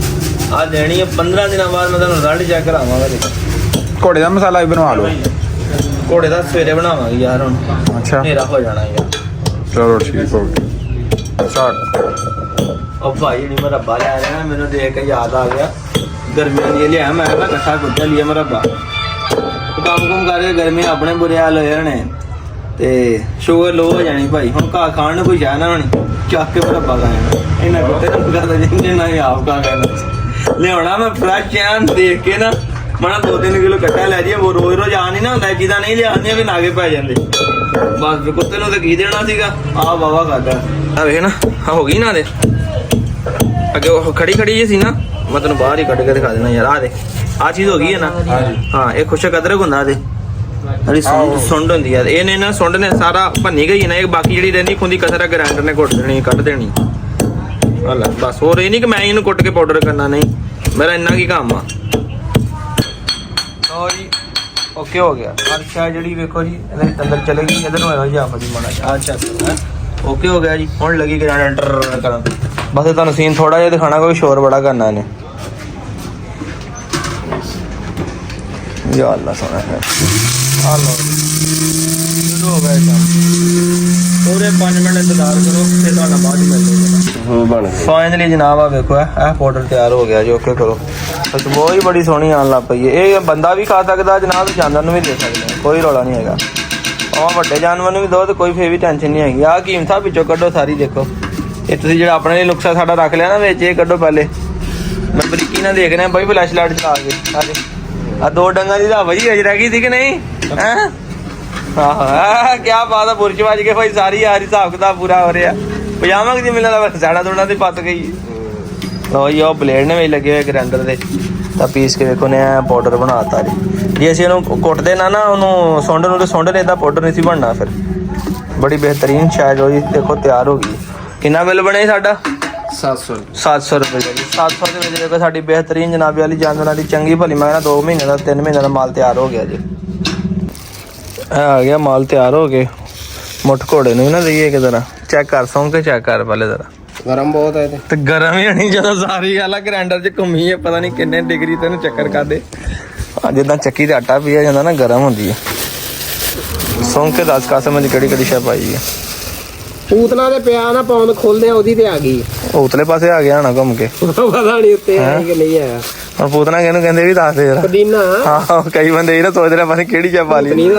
ਆ ਦੇਣੀ ਹੈ 15 ਦਿਨਾਂ ਬਾਅਦ। ਮੈਂ ਤੁਹਾਨੂੰ ਰਿਜ਼ਲਟ ਚੈੱਕ ਕਰਾਵਾਂਗਾ। ਦੇਖੋ ਘੋੜੇ ਦਾ ਮਸਾਲਾ ਵੀ ਬਣਵਾ ਲਓ। ਘੋੜੇ ਦਾ ਸਵੇਰੇ ਬਣਾਵਾਂਗੇ ਯਾਰ, ਹੁਣ ਅੱਛਾ ਹਨੇਰਾ ਹੋ ਜਾਣਾ ਯਾਰ। ਚਲੋ ਠੀਕ ਹੋ ਗਿਆ। ਛੱਡ ਉਹ ਭਾਈ ਨਹੀਂ ਮਰੱਬਾ ਲੈ ਰਿਹਾ, ਮੈਨੂੰ ਦੇਖ ਕੇ ਯਾਦ ਆ ਗਿਆ ਗਰਮੀਆਂ ਦੀ ਲਿਆ। ਮੈਂ ਕਿਹਾ ਇਕੱਠਾ ਕੁੱਟਿਆ ਲਿਆ ਮਰੱਬਾ। ਕੰਮ ਕਰਕੇ ਗਰਮੀ ਆਪਣੇ ਬੁਰੇ ਹਾਲ ਹੋਏ ਨੇ ਤੇ ਸ਼ੂਗਰ ਲੋ ਹੋ ਜਾਣੀ ਭਾਈ। ਹੁਣ ਘਾ ਖਾਣ ਨੂੰ ਕੋਈ ਚਾਹ ਨਾ ਹੋਣੀ, ਚੱਕ ਕੇ ਮਰੱਬਾ ਖਾਣਾ ਇਹਨਾਂ ਕੁੱਤੇ ਨੂੰ ਪਤਾ ਜਿੰਨੇ ਨਾ ਹੀ ਆਪ ਕਾ ਕਹਿਣਾ ਲਿਆਉਣਾ। ਮੈਂ ਫਰੈਸ਼ ਚੈਨ ਦੇਖ ਕੇ ਨਾ ਮਣਾ 2-3 ਕਿਲੋ ਕੱਟਾ ਲੈ ਜਾਈਏ। ਉਹ ਰੋਜ਼ ਆ ਨਹੀਂ ਨਾ ਹੁੰਦਾ, ਜਿਹਦਾ ਨਹੀਂ ਲਿਆਉਂਦੀਆਂ ਵੀ ਨਾਗੇ ਪੈ ਜਾਂਦੇ। ਬਸ ਕੁੱਤੇ ਨੂੰ ਤਾਂ ਕੀ ਦੇਣਾ ਸੀਗਾ, ਆ ਵਾਵਾ ਖਾਦਾ। ਆ ਵੇਖ ਨਾ ਹੋ ਗਈ ਨਾ ਦੇ ਅੱਗੇ ਉਹ ਖੜੀ ਜੀ ਸੀ ਨਾ, ਮੈਂ ਤੈਨੂੰ ਬਾਹਰ ਹੀ ਕੱਢ ਕੇ ਦਿਖਾ ਦੇਣਾ ਯਾਰ। ਆ ਦੇ ਆ ਚੀਜ਼ ਹੋ ਗਈ ਹੈ ਨਾ। ਹਾਂ ਇਹ ਖੁਸ਼ਕ ਅਦਰਕ ਹੁੰਦਾ ਦੇ ਜਿਹੜੀ ਸੁੰਡ ਹੁੰਦੀ ਆ। ਇਹਨੇ ਨਾ ਸੁੰਡ ਨੇ ਸਾਰਾ ਭੰਨੀ ਗਈ ਨਾ, ਇਹ ਬਾਕੀ ਜਿਹੜੀ ਰਹਿੰਦੀ ਖੁੰਦੀ ਕਸਰ ਗ੍ਰਾਈਂਡਰ ਨੇ ਕੁੱਟ ਦੇਣੀ, ਕੱਢ ਦੇਣੀ। ਹਲਾ ਬਸ ਹੋਰ ਇਹ ਨਹੀਂ ਕਿ ਮੈਂ ਇਹਨੂੰ ਕੁੱਟ ਕੇ ਪਾਊਡਰ ਕਰਨਾ, ਨਹੀਂ ਮੇਰਾ ਇੰਨਾ ਕੀ ਕੰਮ ਆ। ਲੋ ਜੀ ਓਕੇ ਹੋ ਗਿਆ। ਅੱਛਾ ਜਿਹੜੀ ਵੇਖੋ ਜੀ ਇਹਦੇ ਅੰਦਰ ਚਲੇਗੀ, ਇਧਰ ਨੂੰ ਆਇਓ ਜੀ ਆਪ ਜੀ ਮਾੜਾ। ਅੱਛਾ ਓਕੇ ਹੋ ਗਿਆ ਜੀ। ਹੁਣ ਲੱਗੀ ਗ੍ਰਾਈਂਡਰ ਕਰਨ। ਬਸ ਤੁਹਾਨੂੰ ਸੀਨ ਥੋੜਾ ਜਿਹਾ ਦਿਖਾਣਾ, ਕੋਈ ਸ਼ੋਰ ਬੜਾ ਕਰਨਾ ਇਹਨੇ। ਯਾ ਅੱਲਾ ਸੋਹਣਾ ਹੈ। ਆ ਲੋ ਸ਼ੁਰੂ ਹੋ ਗਿਆ ਕੰਮ। ਪੂਰੇ 5 ਮਿੰਟ ਇੰਤਜ਼ਾਰ ਕਰੋ ਫਿਰ ਤੁਹਾਡਾ ਬਾਅਦ ਹੀ ਮਿਲ ਜਾਏਗਾ। ਬਣ ਗਿਆ ਫਾਈਨਲੀ ਜਨਾਬ ਆ ਵੇਖੋ ਇਹ ਪਾਊਡਰ ਤਿਆਰ ਹੋ ਗਿਆ ਜੀ। ਓਕੇ ਕਰੋ। ਖੁਸ਼ਬੂ ਹੀ ਬੜੀ ਸੋਹਣੀ ਆਉਣ ਲੱਗ ਪਈ ਹੈ। ਇਹ ਬੰਦਾ ਵੀ ਖਾ ਸਕਦਾ ਜਨਾਬ, ਜਾਨਵਰ ਨੂੰ ਵੀ ਦੇ ਸਕਦੇ, ਕੋਈ ਰੌਲਾ ਨਹੀਂ ਹੈਗਾ। ਉਹ ਵੱਡੇ ਜਾਨਵਰ ਨੂੰ ਵੀ ਦੋ ਤੇ ਕੋਈ ਫੇਰ ਵੀ ਟੈਨਸ਼ਨ ਨਹੀਂ ਹੈਗੀ। ਆਹ ਕੀਮਤਾਂ ਵਿੱਚੋਂ ਕੱਢੋ ਸਾਰੀ, ਦੇਖੋ ਇਹ ਤੁਸੀਂ ਜਿਹੜਾ ਆਪਣੇ ਲਈ ਨੁਕਸਾ ਸਾਡਾ ਰੱਖ ਲਿਆ ਨਾ ਵਿੱਚ, ਇਹ ਕੱਢੋ ਪਹਿਲੇ। ਮੈਂ ਬਰੀਕੀ ਨਾਲ ਦੇਖ ਰਿਹਾ ਬਾਈ ਫਲੈਸ਼ ਲਾਈਟ ਚਲਾ ਕੇ। ਆ 2 ਡੰਗਾਂ ਦੀ ਤਾਂ ਵਜੀ ਅਜ ਰਹਿ ਗਈ ਸੀ ਕਿ ਨਹੀਂ ਹੈ। ਆਹ ਕੀ ਬਾਤ ਆ, ਬੁਰਜ ਵੱਜ ਕੇ ਭਾਈ ਸਾਰੀ ਯਾਰ ਹਿਸਾਬ ਕਿਤਾਬ ਪੂਰਾ ਹੋ ਰਿਹਾ। ਪਜਾਮਾ ਕਿ ਮਿਲਣਾ ਦਾ ਸਾੜਾ ਥੋੜਾ ਦੀ ਪੱਤ ਗਈ। ਲੋ ਜੀ ਉਹ ਬਲੇਡ ਨੇ ਵੀ ਲੱਗੇ ਹੋਏ ਗ੍ਰਾਈਂਡਰ ਦੇ, ਤਾਂ ਪੀਸ ਕੇ ਵੇਖੋ ਨੇ ਪਾਊਡਰ ਬਣਾਤਾ ਜੀ। ਜੇ ਅਸੀਂ ਇਹਨੂੰ ਕੁੱਟਦੇ ਨਾ ਉਹਨੂੰ ਸੁੰਡ ਨੂੰ, ਤੇ ਸੁੰਡ ਨੇ ਇਹਦਾ ਪਾਊਡਰ ਨਹੀਂ ਸੀ ਬਣਨਾ। ਫਿਰ ਬੜੀ ਬਿਹਤਰੀਨ ਸ਼ਾਇਦ ਹੋ ਜੀ। ਦੇਖੋ ਤਿਆਰ ਹੋ ਗਈ। ਕਿੰਨਾ ਬਿੱਲ ਬਣੇ ਸਾਡਾ? 700 ਰੁਪਏ ਜੀ। 700 ਦੇ ਵਿੱਚ ਦੇਖੋ ਸਾਡੀ ਬਿਹਤਰੀਨ ਜਨਾਬੀ ਵਾਲੀ ਜਾਨਵਰਾਂ ਦੀ ਚੰਗੀ ਭਲੀ ਮੈਂ ਕਹਿੰਦਾ 2 ਮਹੀਨੇ ਦਾ 3 ਮਹੀਨੇ ਦਾ ਮਾਲ ਤਿਆਰ ਹੋ ਗਿਆ ਜੀ। ਇਹ ਆ ਗਿਆ ਮਾਲ ਤਿਆਰ ਹੋ ਕੇ। ਮੁੱਠ ਘੋੜੇ ਨੂੰ ਵੀ ਨਾ ਦਈਏ ਕਿ ਜ਼ਰਾ ਚੈੱਕ ਕਰ, ਸੌਂ ਕੇ ਚੈੱਕ ਕਰ ਪਹਿਲੇ ਜ਼ਰਾ। ਗਰਮ ਬਹੁਤ ਹੈ ਤੇ ਗਰਮ ਹੀ ਨਹੀਂ ਜਦੋਂ ਸਾਰੀ ਗੱਲ ਆ ਗ੍ਰਾਈਂਡਰ 'ਚ ਘੁੰਮੀ ਹੈ ਪਤਾ ਨਹੀਂ ਕਿੰਨੇ ਡਿਗਰੀ ਤੈਨੂੰ ਚੱਕਰ ਕਰਦੇ। ਜਿੱਦਾਂ ਚੱਕੀ ਤੇ ਆਟਾ ਪੀਆ ਜਾਂਦਾ ਨਾ, ਗਰਮ ਹੁੰਦੀ ਹੈ। ਸੌਂ ਕੇ 10 ਕਸਮ ਦੀ ਕਿਹੜੀ ਸ਼ੈ ਪਾਈ ਹੈ। ਪੂਤਨਾ ਦੇ ਪਿਆ ਨਾ ਪੌਂਦ ਖੋਲਦੇ ਆ, ਉਹਦੀ ਤੇ ਆ ਗਈ। ਉਤਲੇ ਪਾਸੇ ਆ ਗਿਆ ਨਾ ਘੁੰਮ ਕੇ, ਪਤਾ ਨਹੀਂ ਉੱਤੇ ਆਇਆ ਕਿ ਨਹੀਂ ਆਇਆ। ਹੁਣ ਪੂਤਨਾ ਕਿਹਨੂੰ ਕਹਿੰਦੇ ਵੀ ਦੱਸ ਦੇ ਯਾਰ। ਪੁਦੀਨਾ। ਹਾਂ ਕਈ ਬੰਦੇ ਇਹ ਨਾ ਸੋਚਦੇ ਨੇ ਪਤਾ ਕਿਹੜੀ ਸ਼ੈ ਪਾ ਲਈ।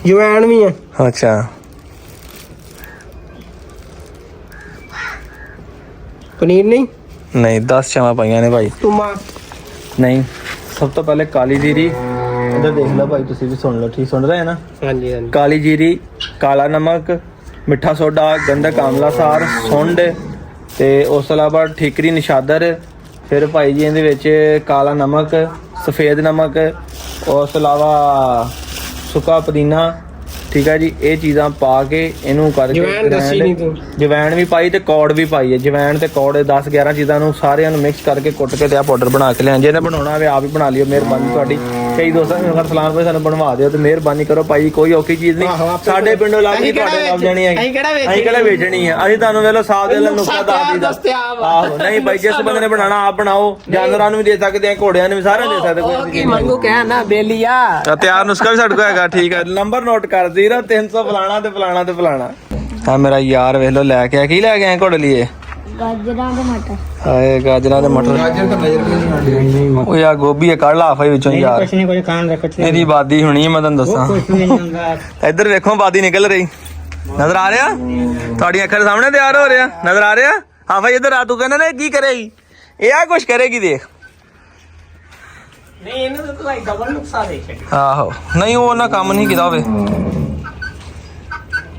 ਜਵੈਣ ਵੀ ਆ। ਅੱਛਾ ਪਨੀਰ ਨਹੀਂ 10 ਚਾਵਾਂ ਪਾਈਆਂ ਨੇ ਭਾਈ। ਤੁਮਾ ਨਹੀਂ ਸਭ ਤੋਂ ਪਹਿਲੇ ਕਾਲੀ ਜੀਰੀ, ਇੱਧਰ ਦੇਖ ਲਓ ਭਾਈ, ਤੁਸੀਂ ਵੀ ਸੁਣ ਲਓ, ਠੀਕ ਸੁਣ ਰਹੇ ਨਾ? ਹਾਂਜੀ ਹਾਂਜੀ। ਕਾਲੀ ਜੀਰੀ, ਕਾਲਾ ਨਮਕ, ਮਿੱਠਾ ਸੋਡਾ, ਗੰਧਕ ਆਮਲਾ ਸਾਰ, ਸੁੰਡ ਤੇ ਉਸ ਤੋਂ ਇਲਾਵਾ ਠੀਕਰੀ ਨਿਸ਼ਾਦਰ। ਫਿਰ ਭਾਈ ਜੀ ਇਹਦੇ ਵਿੱਚ ਕਾਲਾ ਨਮਕ, ਸਫੇਦ ਨਮਕ, ਉਸ ਤੋਂ ਇਲਾਵਾ ਸੁੱਕਾ ਪੁਦੀਨਾ, ਠੀਕ ਹੈ ਜੀ। ਇਹ ਚੀਜ਼ਾਂ ਪਾ ਕੇ ਇਹਨੂੰ ਕਰਕੇ ਜਵੈਣ ਦੱਸੀ ਨਹੀਂ ਤੂੰ। ਜਵੈਣ ਵੀ ਪਾਈ ਤੇ ਕੌੜ ਵੀ ਪਾਈ ਹੈ। ਜਵੈਣ ਤੇ ਕੌੜ 10-11 ਚੀਜ਼ਾਂ ਨੂੰ ਸਾਰਿਆਂ ਨੂੰ ਮਿਕਸ ਕਰਕੇ ਕੁੱਟ ਕੇ ਤੇ ਆ ਪਾਊਡਰ ਬਣਾ ਕੇ ਲਿਆ। ਜਿਹਨੇ ਬਣਾਉਣਾ ਹੋਵੇ ਆਪ ਹੀ ਬਣਾ ਲਿਓ, ਮਿਹਰਬਾਨੀ ਤੁਹਾਡੀ। ਕਈ ਦੋਸਤਾਂ ਨੇ ਅਗਰ ਸਲਾਮ ਭਾਈ ਸਾਨੂੰ ਬਣਵਾ ਦਿਓ ਤੇ ਮਿਹਰਬਾਨੀ ਕਰੋ ਭਾਈ, ਕੋਈ ਔਖੀ ਚੀਜ਼ ਨਹੀਂ। ਸਾਡੇ ਪਿੰਡੋਂ ਲੱਗ ਕੇ ਤੁਹਾਡੇ ਲੱਭ ਜਾਣੀ ਹੈ, ਅਸੀਂ ਕਿਹੜਾ ਵੇਚਣੀ ਹੈ। ਅਸੀਂ ਤੁਹਾਨੂੰ ਵੇਲੋ ਸਾਫ ਦੇ ਨਾਲ ਨੁਕਤਾ ਦੱਸ ਦਿੱਤਾ। ਆਹੋ ਨਹੀਂ ਭਾਈ, ਜਿਸ ਬੰਦੇ ਨੇ ਬਣਾਉਣਾ ਆਪ ਬਣਾਓ। ਜਾਨਵਰਾਂ ਨੂੰ ਵੀ ਦੇ ਸਕਦੇ ਆ, ਘੋੜਿਆਂ ਨੂੰ ਵੀ, ਸਾਰਿਆਂ ਨੂੰ ਦੇ ਸਕਦੇ, ਕੋਈ ਕੀ ਮੰਗੂ ਕਹਿ ਨਾ ਬੇਲੀਆ। ਤਿਆਰ ਨੁਸਖਾ ਵੀ ਸਾਡੇ ਕੋਲ ਹੈਗਾ, ਠੀਕ ਹੈ। ਨੰਬਰ ਨੋਟ ਕਰ 0300 ਫਲਾਣਾ ਤੇ ਫਲਾਣਾ ਤੇ ਫਲਾਣਾ। ਆ ਮੇਰਾ ਯਾਰ ਵੇਖ ਲੋ ਲੈ ਕੇ ਆ, ਕੀ ਲੈ ਕੇ ਆਏ ਘੋੜੇ ਲਈ? ਗਾਜਰਾਂ ਦੇ ਮਟਰ। ਹਾਏ ਗਾਜਰਾਂ ਦੇ ਮਟਰ। ਗਾਜਰ ਤਾਂ ਨਜ਼ਰ ਵੀ ਨਹੀਂ ਆਉਂਦੀ। ਉਹ ਯਾਰ ਗੋਭੀ ਹੈ, ਕੱਢ ਲਾ ਆਫਾ ਵਿੱਚੋਂ ਯਾਰ। ਕੁਛ ਨਹੀਂ, ਕੋਈ ਖਾਣ ਰੱਖ ਇਹਦੀ ਬਾਦੀ ਹੋਣੀ ਹੈ, ਮੈਂ ਤੁਹਾਨੂੰ ਦੱਸਾਂ। ਕੁਛ ਨਹੀਂ ਹੁੰਦਾ। ਇੱਧਰ ਵੇਖੋ ਬਾਦੀ ਨਿਕਲ ਰਹੀ, ਨਜ਼ਰ ਆ ਰਿਹਾ? ਤੁਹਾਡੀਆਂ ਅੱਖਾਂ ਦੇ ਸਾਹਮਣੇ ਤਿਆਰ ਹੋ ਰਿਹਾ, ਨਜ਼ਰ ਆ ਰਿਹਾ? ਹਾਂ ਭਾਈ ਇੱਧਰ ਆ, ਤੂੰ ਕਹਿੰਦਾ ਨਾ ਕੀ ਕਰੇਗੀ, ਇਹ ਆ ਕੁਛ ਕਰੇਗੀ, ਦੇਖ। ਨਹੀਂ ਇਹਨੂੰ ਤਾਂ ਤੂੰ ਡਬਲ ਨੁਕਸਾ ਦੇ ਛੱਡ। ਆਹੋ ਨਹੀਂ, ਉਹ ਉਹਨਾਂ ਕੰਮ ਨਹੀਂ ਕੀਤਾ ਹੋਵੇ।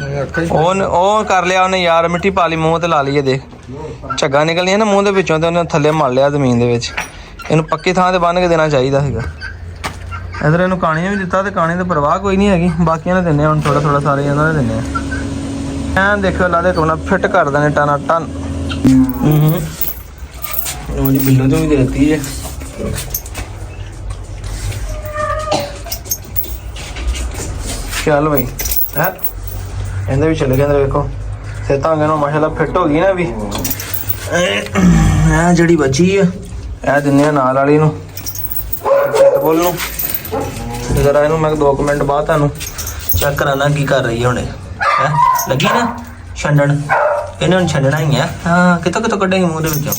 ਉਹ ਕਰ ਲਿਆ ਉਹਨੇ ਯਾਰ, ਮਿੱਟੀ ਪਾ ਲਈ ਮੂੰਹ ਤੇ ਲਾ ਲਈ, ਦੇਖ ਝੱਗਾ ਨਿਕਲਣੀਆਂ ਨਾ ਮੂੰਹ ਦੇ ਵਿੱਚੋਂ ਤੇ ਉਹਨੇ ਥੱਲੇ ਮਲ ਲਿਆ ਜ਼ਮੀਨ ਦੇ ਵਿੱਚ। ਇਹਨੂੰ ਪੱਕੀ ਥਾਂ ਤੇ ਬੰਨ ਕੇ ਦੇਣਾ ਚਾਹੀਦਾ ਸੀਗਾ। ਇਧਰ ਇਹਨੂੰ ਕਾਣੀਆਂ ਵੀ ਦਿੱਤਾ ਤੇ ਕਾਣੀ ਦੀ ਪਰਵਾਹ ਕੋਈ ਨਹੀਂ ਹੈਗੀ, ਬਾਕੀਆਂ ਨੇ ਦਿੰਨੇ ਹੁਣ ਥੋੜਾ ਥੋੜਾ, ਸਾਰੇ ਇਹਨਾਂ ਨੇ ਦਿੰਨੇ ਆ। ਐਂ ਦੇਖੋ ਲਾ ਦੇ ਕੋਨਾ ਫਿੱਟ ਕਰ ਦੇਣੇ ਟਨ ਟਨ। ਉਹ ਜੀ ਬਿੱਲੋ ਤੋਂ ਵੀ ਦੇਤੀ ਹੈ। ਚੱਲ ਬਈ ਹੈ ਇਹਦੇ ਵੀ ਚਲੇ ਗਏ, ਵੇਖੋ ਸੇਤਾਂ ਨੂੰ ਮਾਸ਼ਾਅੱਲਾ ਫਿੱਟ ਹੋ ਗਈ ਨਾ ਵੀ। ਇਹ ਜਿਹੜੀ ਬਚੀ ਆ ਇਹ ਦਿੰਨੇ ਆ ਨਾਲ ਵਾਲੀ ਨੂੰ, ਬੋਲ ਨੂੰ। ਜਰਾ ਇਹਨੂੰ ਮੈਂ 2 ਮਿੰਟ ਬਾਅਦ ਤੁਹਾਨੂੰ ਚੈੱਕ ਕਰਾਣਾ ਕੀ ਕਰ ਰਹੀ ਹੈ ਹੁਣੇ। ਹੈ ਲੱਗੀ ਨਾ ਛੰਡਣ, ਇਹਨੇ ਹੁਣ ਛੱਡਣਾ ਹੀ ਆ। ਹਾਂ ਕਿਤੋਂ ਕਿਤੋਂ ਕੱਢੇਗੀ ਮੂੰਹ ਦੇ ਵਿੱਚੋਂ।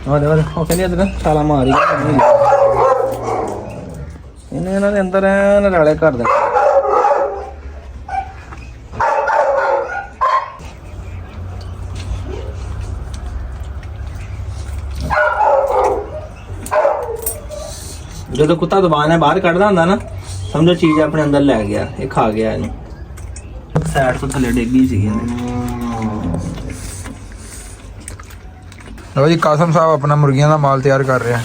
ਆਹ ਉਹ ਕਹਿੰਦੀ ਅਦਰ ਛਾਲਾ ਮਾਰੀ ਇਹਨੇ, ਇਹਨਾਂ ਦੇ ਅੰਦਰ ਐਨ ਰਾਲੇ ਕਰ ਦੇ। ਜਦੋਂ ਕੁੱਤਾ ਦਬਾਨ ਹੈ ਬਾਹਰ ਕੱਢਦਾ ਹੁੰਦਾ ਨਾ, ਸਮਝੋ ਚੀਜ਼ ਆਪਣੇ ਅੰਦਰ ਲੈ ਗਿਆ, ਇਹ ਖਾ ਗਿਆ ਇਹਨੂੰ। ਸਾਈਡ ਤੋਂ ਥੱਲੇ ਡੇਗੀ ਸੀ ਇਹਨੇ। ਲਓ ਜੀ, ਕਾਸਮ ਸਾਹਿਬ ਆਪਣਾ ਮੁਰਗੀਆਂ ਦਾ ਮਾਲ ਤਿਆਰ ਕਰ ਰਿਹਾ।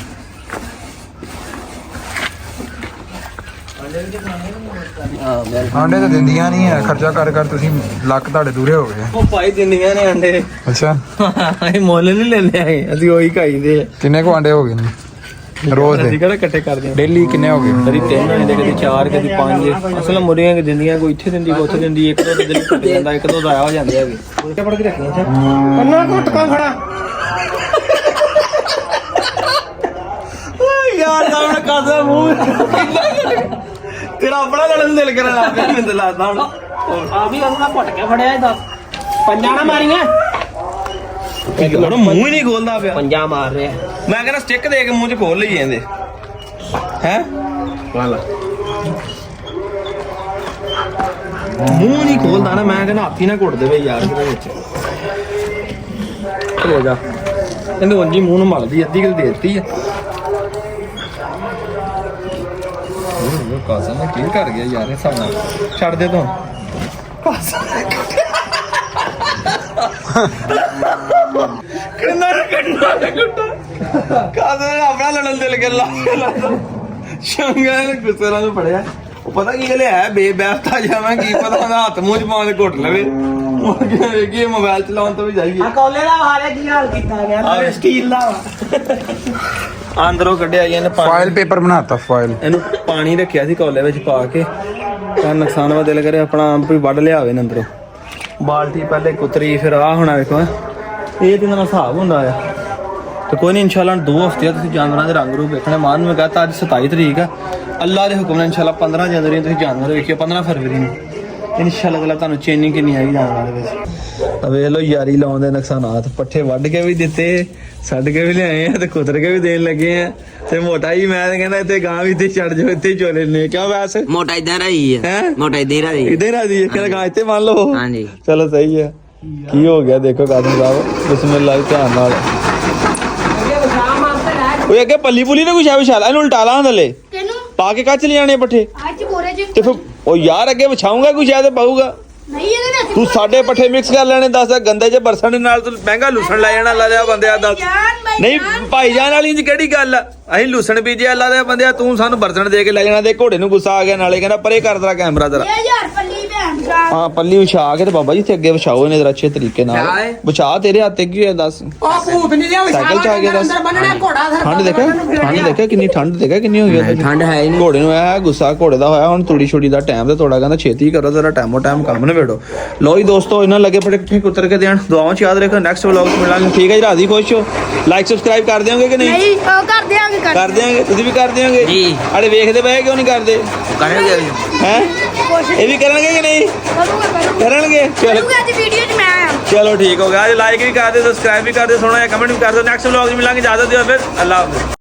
ਆਂਡੇ ਤਾਂ ਦਿੰਦੀਆਂ ਨਹੀਂ ਹੈ, ਖਰਚਾ ਕਰ ਕਰ ਤੁਸੀਂ ਲੱਕ ਤੁਹਾਡੇ ਦੂਰੇ ਹੋ ਗਏ। ਉਹ ਭਾਈ ਦਿੰਦੀਆਂ ਨੇ ਅੰਡੇ। ਅੱਛਾ, ਅਸੀਂ ਮੁੱਲ ਨਹੀਂ ਲੈਂਦੇ ਆਏ, ਅਸੀਂ ਉਹੀ ਖਾਈਦੇ ਆ। ਕਿੰਨੇ ਕੁ ਆਂਡੇ ਹੋ ਗਏ ਨੇ ਰੋਜ਼ ਅਸੀਂ ਦੇ? ਕਿਹੜਾ ਇਕੱਠੇ ਕਰਦੇ ਆ ਡੇਲੀ ਕਿੰਨੇ ਹੋ ਗਏ? ਕਦੀ 3 ਆਉਂਦੇ, ਕਦੀ 4, ਕਦੀ 5। ਅਸਲ ਮੁਰਗੀਆਂ ਕਿ ਦਿੰਦੀਆਂ, ਕੋਈ ਇੱਥੇ ਦਿੰਦੀ, ਕੋਈ ਉੱਥੇ ਦਿੰਦੀ। ਇੱਕ ਦੋ ਦਿਨ ਘੱਟ ਜਾਂਦਾ, ਇੱਕ ਦੋ ਜ਼ਾਇਆ ਹੋ ਜਾਂਦੇ ਹੈਗੇ। ਉਲਟੇ ਪੜ ਕੇ ਰੱਖੀਆਂ ਅੱਛਾ ਕੰਨਾ ਘੁੱਟ ਕਾ ਖੜਾ। ਯਾਰ ਸਾਹਮਣੇ ਕਾਸਾ ਮੂੰਹ ਤੇਰਾ ਆਪਣਾ ਲੜਨ ਦਿਲ ਕਰਨ ਲੱਗ ਪਿਆ, ਮੈਨੂੰ ਲੱਗਦਾ ਹੁਣ। ਆ ਵੀ ਉਹਨਾਂ ਘੁੱਟ ਕੇ ਫੜਿਆ ਇਹ ਦੱਸ। ਪੰਜਾਂ ਨਾ ਮਾਰੀਆਂ, ਹੁਣ ਮੂੰਹ ਹੀ ਨਹੀਂ ਖੋਲਦਾ ਪਿਆ। ਪੰਜਾਂ ਮਾਰ ਰਿਹਾ। ਮੈਂ ਕਹਿੰਦਾ ਸਟਿੱਕ ਦੇ ਕੇ ਮੂੰਹ 'ਚ ਖੋਲ ਲਈ ਜਾਂਦੇ ਹੈ। ਵਾਲਾ ਮੂੰਹ ਨਹੀਂ ਖੋਲਦਾ ਨਾ, ਮੈਂ ਕਹਿੰਦਾ ਹੱਥ ਹੀ ਨਾ ਘੁੱਟ ਦੇਵੇ ਯਾਰ ਇਹਦੇ ਵਿੱਚ। ਹੋ ਜਾ ਇਹਨੂੰ ਉਂਝ ਹੀ ਮੂੰਹ ਨੂੰ ਮਲਦੀ, ਅੱਧੀ ਕਿਤੇ ਦੇ ਦਿੱਤੀ ਆ। ਉਹ ਕਾਸਾ ਨੇ ਕਲੀਅਰ ਕਰ ਗਿਆ ਯਾਰ ਇਹ ਸਾਹਮਣਾ। ਛੱਡ ਦੇ ਤੂੰ ਕਾਸਾ ਕਿੰਨਾ ਕਾਸਾ ਨੇ ਆਪਣਾ ਲੜਨ ਦਿਲ ਕਰ ਲਾ ਸ਼ੰਗਾ ਨੇ ਗੁੱਸੇ ਨਾਲ ਫੜਿਆ। ਉਹ ਪਤਾ ਕੀ ਗੱਲ ਹੈ, ਬੇਬੈਫਤਾ ਜਾਵਾਂ, ਕੀ ਪਤਾ ਉਹਦਾ ਹੱਥ ਮੂੰਹ 'ਚ ਪਾਉਣ ਦੇ ਘੁੱਟ ਲਵੇ। ਇਹ ਮੋਬਾਈਲ ਚਲਾਉਣ ਤੋਂ ਵੀ ਜਾਈਏ। ਆ ਕੋਲੇ ਦਾ ਹਾਲੇ ਕੀ ਹਾਲ ਕੀਤਾ ਗਿਆ, ਸਟੀਲ ਦਾ ਅੰਦਰੋਂ ਕੱਢਿਆ ਇਹਨੇ ਫਾਇਲ ਪਾਣੀ, ਪੇਪਰ ਬਣਾਤਾ ਫਾਇਲ। ਇਹਨੂੰ ਪਾਣੀ ਰੱਖਿਆ ਸੀ ਕੌਲੇ ਵਿੱਚ ਪਾ ਕੇ। ਤਾਂ ਨੁਕਸਾਨ ਵਾ ਦਿਲ ਕਰੇ ਆਪਣਾ ਆਪ ਹੀ ਵੱਢ ਲਿਆਵੇ ਅੰਦਰੋਂ। ਬਾਲਟੀ ਪਹਿਲੇ ਕੁਤਰੀ, ਫਿਰ ਆਹ ਹੋਣਾ ਵੇਖੋ। ਇਹ ਤੇ ਨਾਲ ਹਿਸਾਬ ਹੁੰਦਾ ਆ। ਤੇ ਕੋਈ ਨਹੀਂ, ਇਨਸ਼ਾਅੱਲਾ 2 ਹਫ਼ਤੇ ਤੁਸੀਂ ਜਾਨਵਰਾਂ ਦੇ ਰੰਗ ਰੂਪ ਵੇਖਣੇ। ਮਾਨ ਨੂੰ ਮੈਂ ਕਹਤਾ ਅੱਜ 27 ਤਰੀਕ ਆ, ਅੱਲਾ ਦੇ ਹੁਕਮ ਨਾਲ ਇਨਸ਼ਾਅੱਲਾ 15 ਜਨਵਰੀ ਨੂੰ ਤੁਸੀਂ ਜਾਨਵਰ ਵੇਖਿਓ, 15 ਫਰਵਰੀ ਨੂੰ ਇਨਸ਼ਾਅੱਲਾ ਤਾਲਾ ਤੁਹਾਨੂੰ ਚੇਂਜਿੰਗ ਕਿੰਨੀ ਆਈ ਜਾਨਵਰਾਂ ਦੇ ਵਿੱਚ। ਵੇਖ ਲਓ ਯਾਰੀ ਲਾਉਣ ਦੇ ਨੁਕਸਾਨਾਤ। ਪੱਠੇ ਵੱਢ ਕੇ ਵੀ ਦਿੱਤੇ, ਛੱਡ ਕੇ ਵੀ ਲਿਆਏ ਆ ਤੇ ਕੁਤਰ ਕੇ ਵੀ ਦੇਣ ਲੱਗੇ ਆ। ਤੇ ਮੋਟਾ ਹੀ ਮੈਂ ਕਹਿੰਦਾ ਇੱਥੇ ਗਾਂ ਵੀ ਇੱਥੇ ਛੱਡ ਜਾਓ, ਇੱਥੇ ਹੀ ਚੋਲੇ ਨੇ। ਕਿਉਂ ਵੈਸ ਮੋਟਾ ਇਧਰ ਆਈ ਹੈ, ਹੈ ਮੋਟਾ ਇਧਰ ਆਈ ਇਧਰ ਆ ਜੀ, ਕਹਿੰਦਾ ਗਾਂ ਇੱਥੇ ਮੰਨ ਲਓ। ਹਾਂਜੀ। ਚਲੋ ਸਹੀ ਹੈ। ਕੀ ਹੋ ਗਿਆ ਦੇਖੋ ਕਾਦਮ ਸਾਹਿਬ, ਬਿਸਮਿਲ੍ਲਾਹ, ਧਿਆਨ ਨਾਲ। ਸ਼ਾਮ ਆਸਤੇ ਲੈ ਓਏ ਅੱਗੇ ਪੱਲੀ ਪੁਲੀ ਨੇ ਕੁਛ ਆ ਵਿਛਾਲ ਇਹਨੂੰ ਉਲਟਾ ਲਾਂ ਥੱਲੇ ਤੈਨੂੰ ਪਾ ਕੇ ਕੱਚ ਲਿਆਣੇ ਪੱਠੇ ਅੱਜ ਬੋਰੇ ਚ ਤੇ ਫਿਰ ਉਹ ਯਾਰ ਅੱਗੇ ਵਿਛਾਉਂਗਾ ਕੁਛ ਆ ਤੇ ਪਾਊਗਾ ਨਹੀਂ ਇਹਦੇ ਵਿੱਚ ਤੂੰ ਸਾਡੇ ਪੱਠੇ ਮਿਕਸ ਕਰ ਲੈਣੇ ਦੱਸ ਗੰਦੇ ਜੇ ਬਰਸਣ ਦੇ ਨਾਲ ਤੂੰ ਮਹਿੰਗਾ ਲੂਸਣ ਲੈ ਜਾਣਾ ਲਾ ਲਿਆ ਬੰਦਿਆ ਦੱਸ ਨਹੀਂ ਭਾਈਜਾਨ ਵਾਲੀ ਦੀ ਕਿਹੜੀ ਗੱਲ ਆ ਅਸੀਂ ਲੂਸਣ ਬੀਜਿਆ ਲਾ ਲਿਆ ਬੰਦਿਆ ਤੂੰ ਸਾਨੂੰ ਬਰਸਣ ਦੇ ਕੇ ਲੈ ਜਾਣਾ ਤੇ ਘੋੜੇ ਨੂੰ ਗੁੱਸਾ ਆ ਗਿਆ ਨਾਲੇ ਕਹਿੰਦਾ ਪਰੇ ਕਰ ਤੇਰਾ ਕੈਮਰਾ ਤੇਰਾ 1000 ਪੱਲੀ ਭੈਣ ਦਾ ਹਾਂ ਪੱਲੀ ਵਿਛਾ ਕੇ ਤੇ ਬਾਬਾ ਜੀ ਤੇ ਅੱਗੇ ਵਿਛਾਓ ਇਹਨੇ ਜਰਾ ਅੱਛੇ ਤਰੀਕੇ ਨਾਲ ਵਿਛਾ ਤੇਰੇ ਹੱਥੇ ਕੀ ਹੋਇਆ ਦੱਸ ਉਹ ਭੂਤ ਨਹੀਂ ਲਿਆ ਸਾਈਕਲ ਚ ਆ ਗਿਆ ਦੱਸ ਬੰਨਣਾ ਘੋੜਾ ਠੰਡ ਦੇਖਿਆ ਕਿੰਨੀ ਹੋਈ ਹੈ ਠੰਡ ਹੈ ਹੀ ਨਹੀਂ ਘੋੜੇ ਨੂੰ ਆਇਆ ਗੁੱਸਾ ਘੋੜੇ ਦਾ ਹੋਇਆ ਹੁਣ ਤੂੜੀ ਛੁੜੀ ਦਾ ਟਾਈਮ ਤੇ ਥੋੜਾ ਕਹਿੰਦਾ ਛੇਤੀ ਕਰੋ ਜ਼ਰਾ ਟਾਈਮੋ ਟਾਈਮ ਕੰਮ ਨਵੇੜੋ ਲੋ ਜੀ ਦੋਸਤੋ ਇਹਨਾਂ ਲੱਗੇ ਪੜੇ ਕਿੱਥੇ ਕੁੱਤਰ ਕੇ ਦੇਣ ਦੁਆਵਾਂ ਚ ਯਾਦ ਰੱਖੋ ਨੈਕਸਟ ਵਲੌਗ ਚ ਮਿਲਾਂਗੇ ਠੀਕ ਹੈ ਜੀ ਰਾਜ਼ੀ ਖੁਸ਼ ਹੋ ਲਾਈਕ ਸਬਸਕ੍ਰਾਈਬ ਕਰ ਦਿਓਗੇ ਕਿ ਨਹੀਂ ਨਹੀਂ ਉਹ ਕਰ ਦਿਆਂਗੇ ਕਰ ਦਿਆਂਗੇ ਤੁਸੀਂ ਵੀ ਕਰ ਦਿਓਗੇ ਜੀ। ਅਰੇ ਵੇਖਦੇ ਪਏ ਕਿਉਂ ਨਹੀਂ ਕਰਦੇ ਕਰਾਂਗੇ ਹੈ ਇਹ ਵੀ ਕਰਨਗੇ ਕਿ ਨਹੀਂ ਕਰਨਗੇ ਚਲੋ ਅੱਜ ਵੀਡੀਓ ਚ ਮੈਂ ਆਇਆ ਚਲੋ ਠੀਕ ਹੋ ਗਿਆ ਲਾਈਕ ਵੀ ਕਰ ਦਿਓ ਸਬਸਕ੍ਰਾਈਬ ਵੀ ਕਰ ਦਿਓ ਸੋਹਣਾ ਜਿਹਾ ਕਮੈਂਟ ਵੀ ਕਰ ਦਿਓ ਨੈਕਸਟ ਵਲੌਗ ਚ ਮਿਲਾਂਗੇ ਇਜਾਜ਼ਤ ਦਿਓ ਫਿਰ ਅੱਲਾਹ ਹਾਫਿਜ਼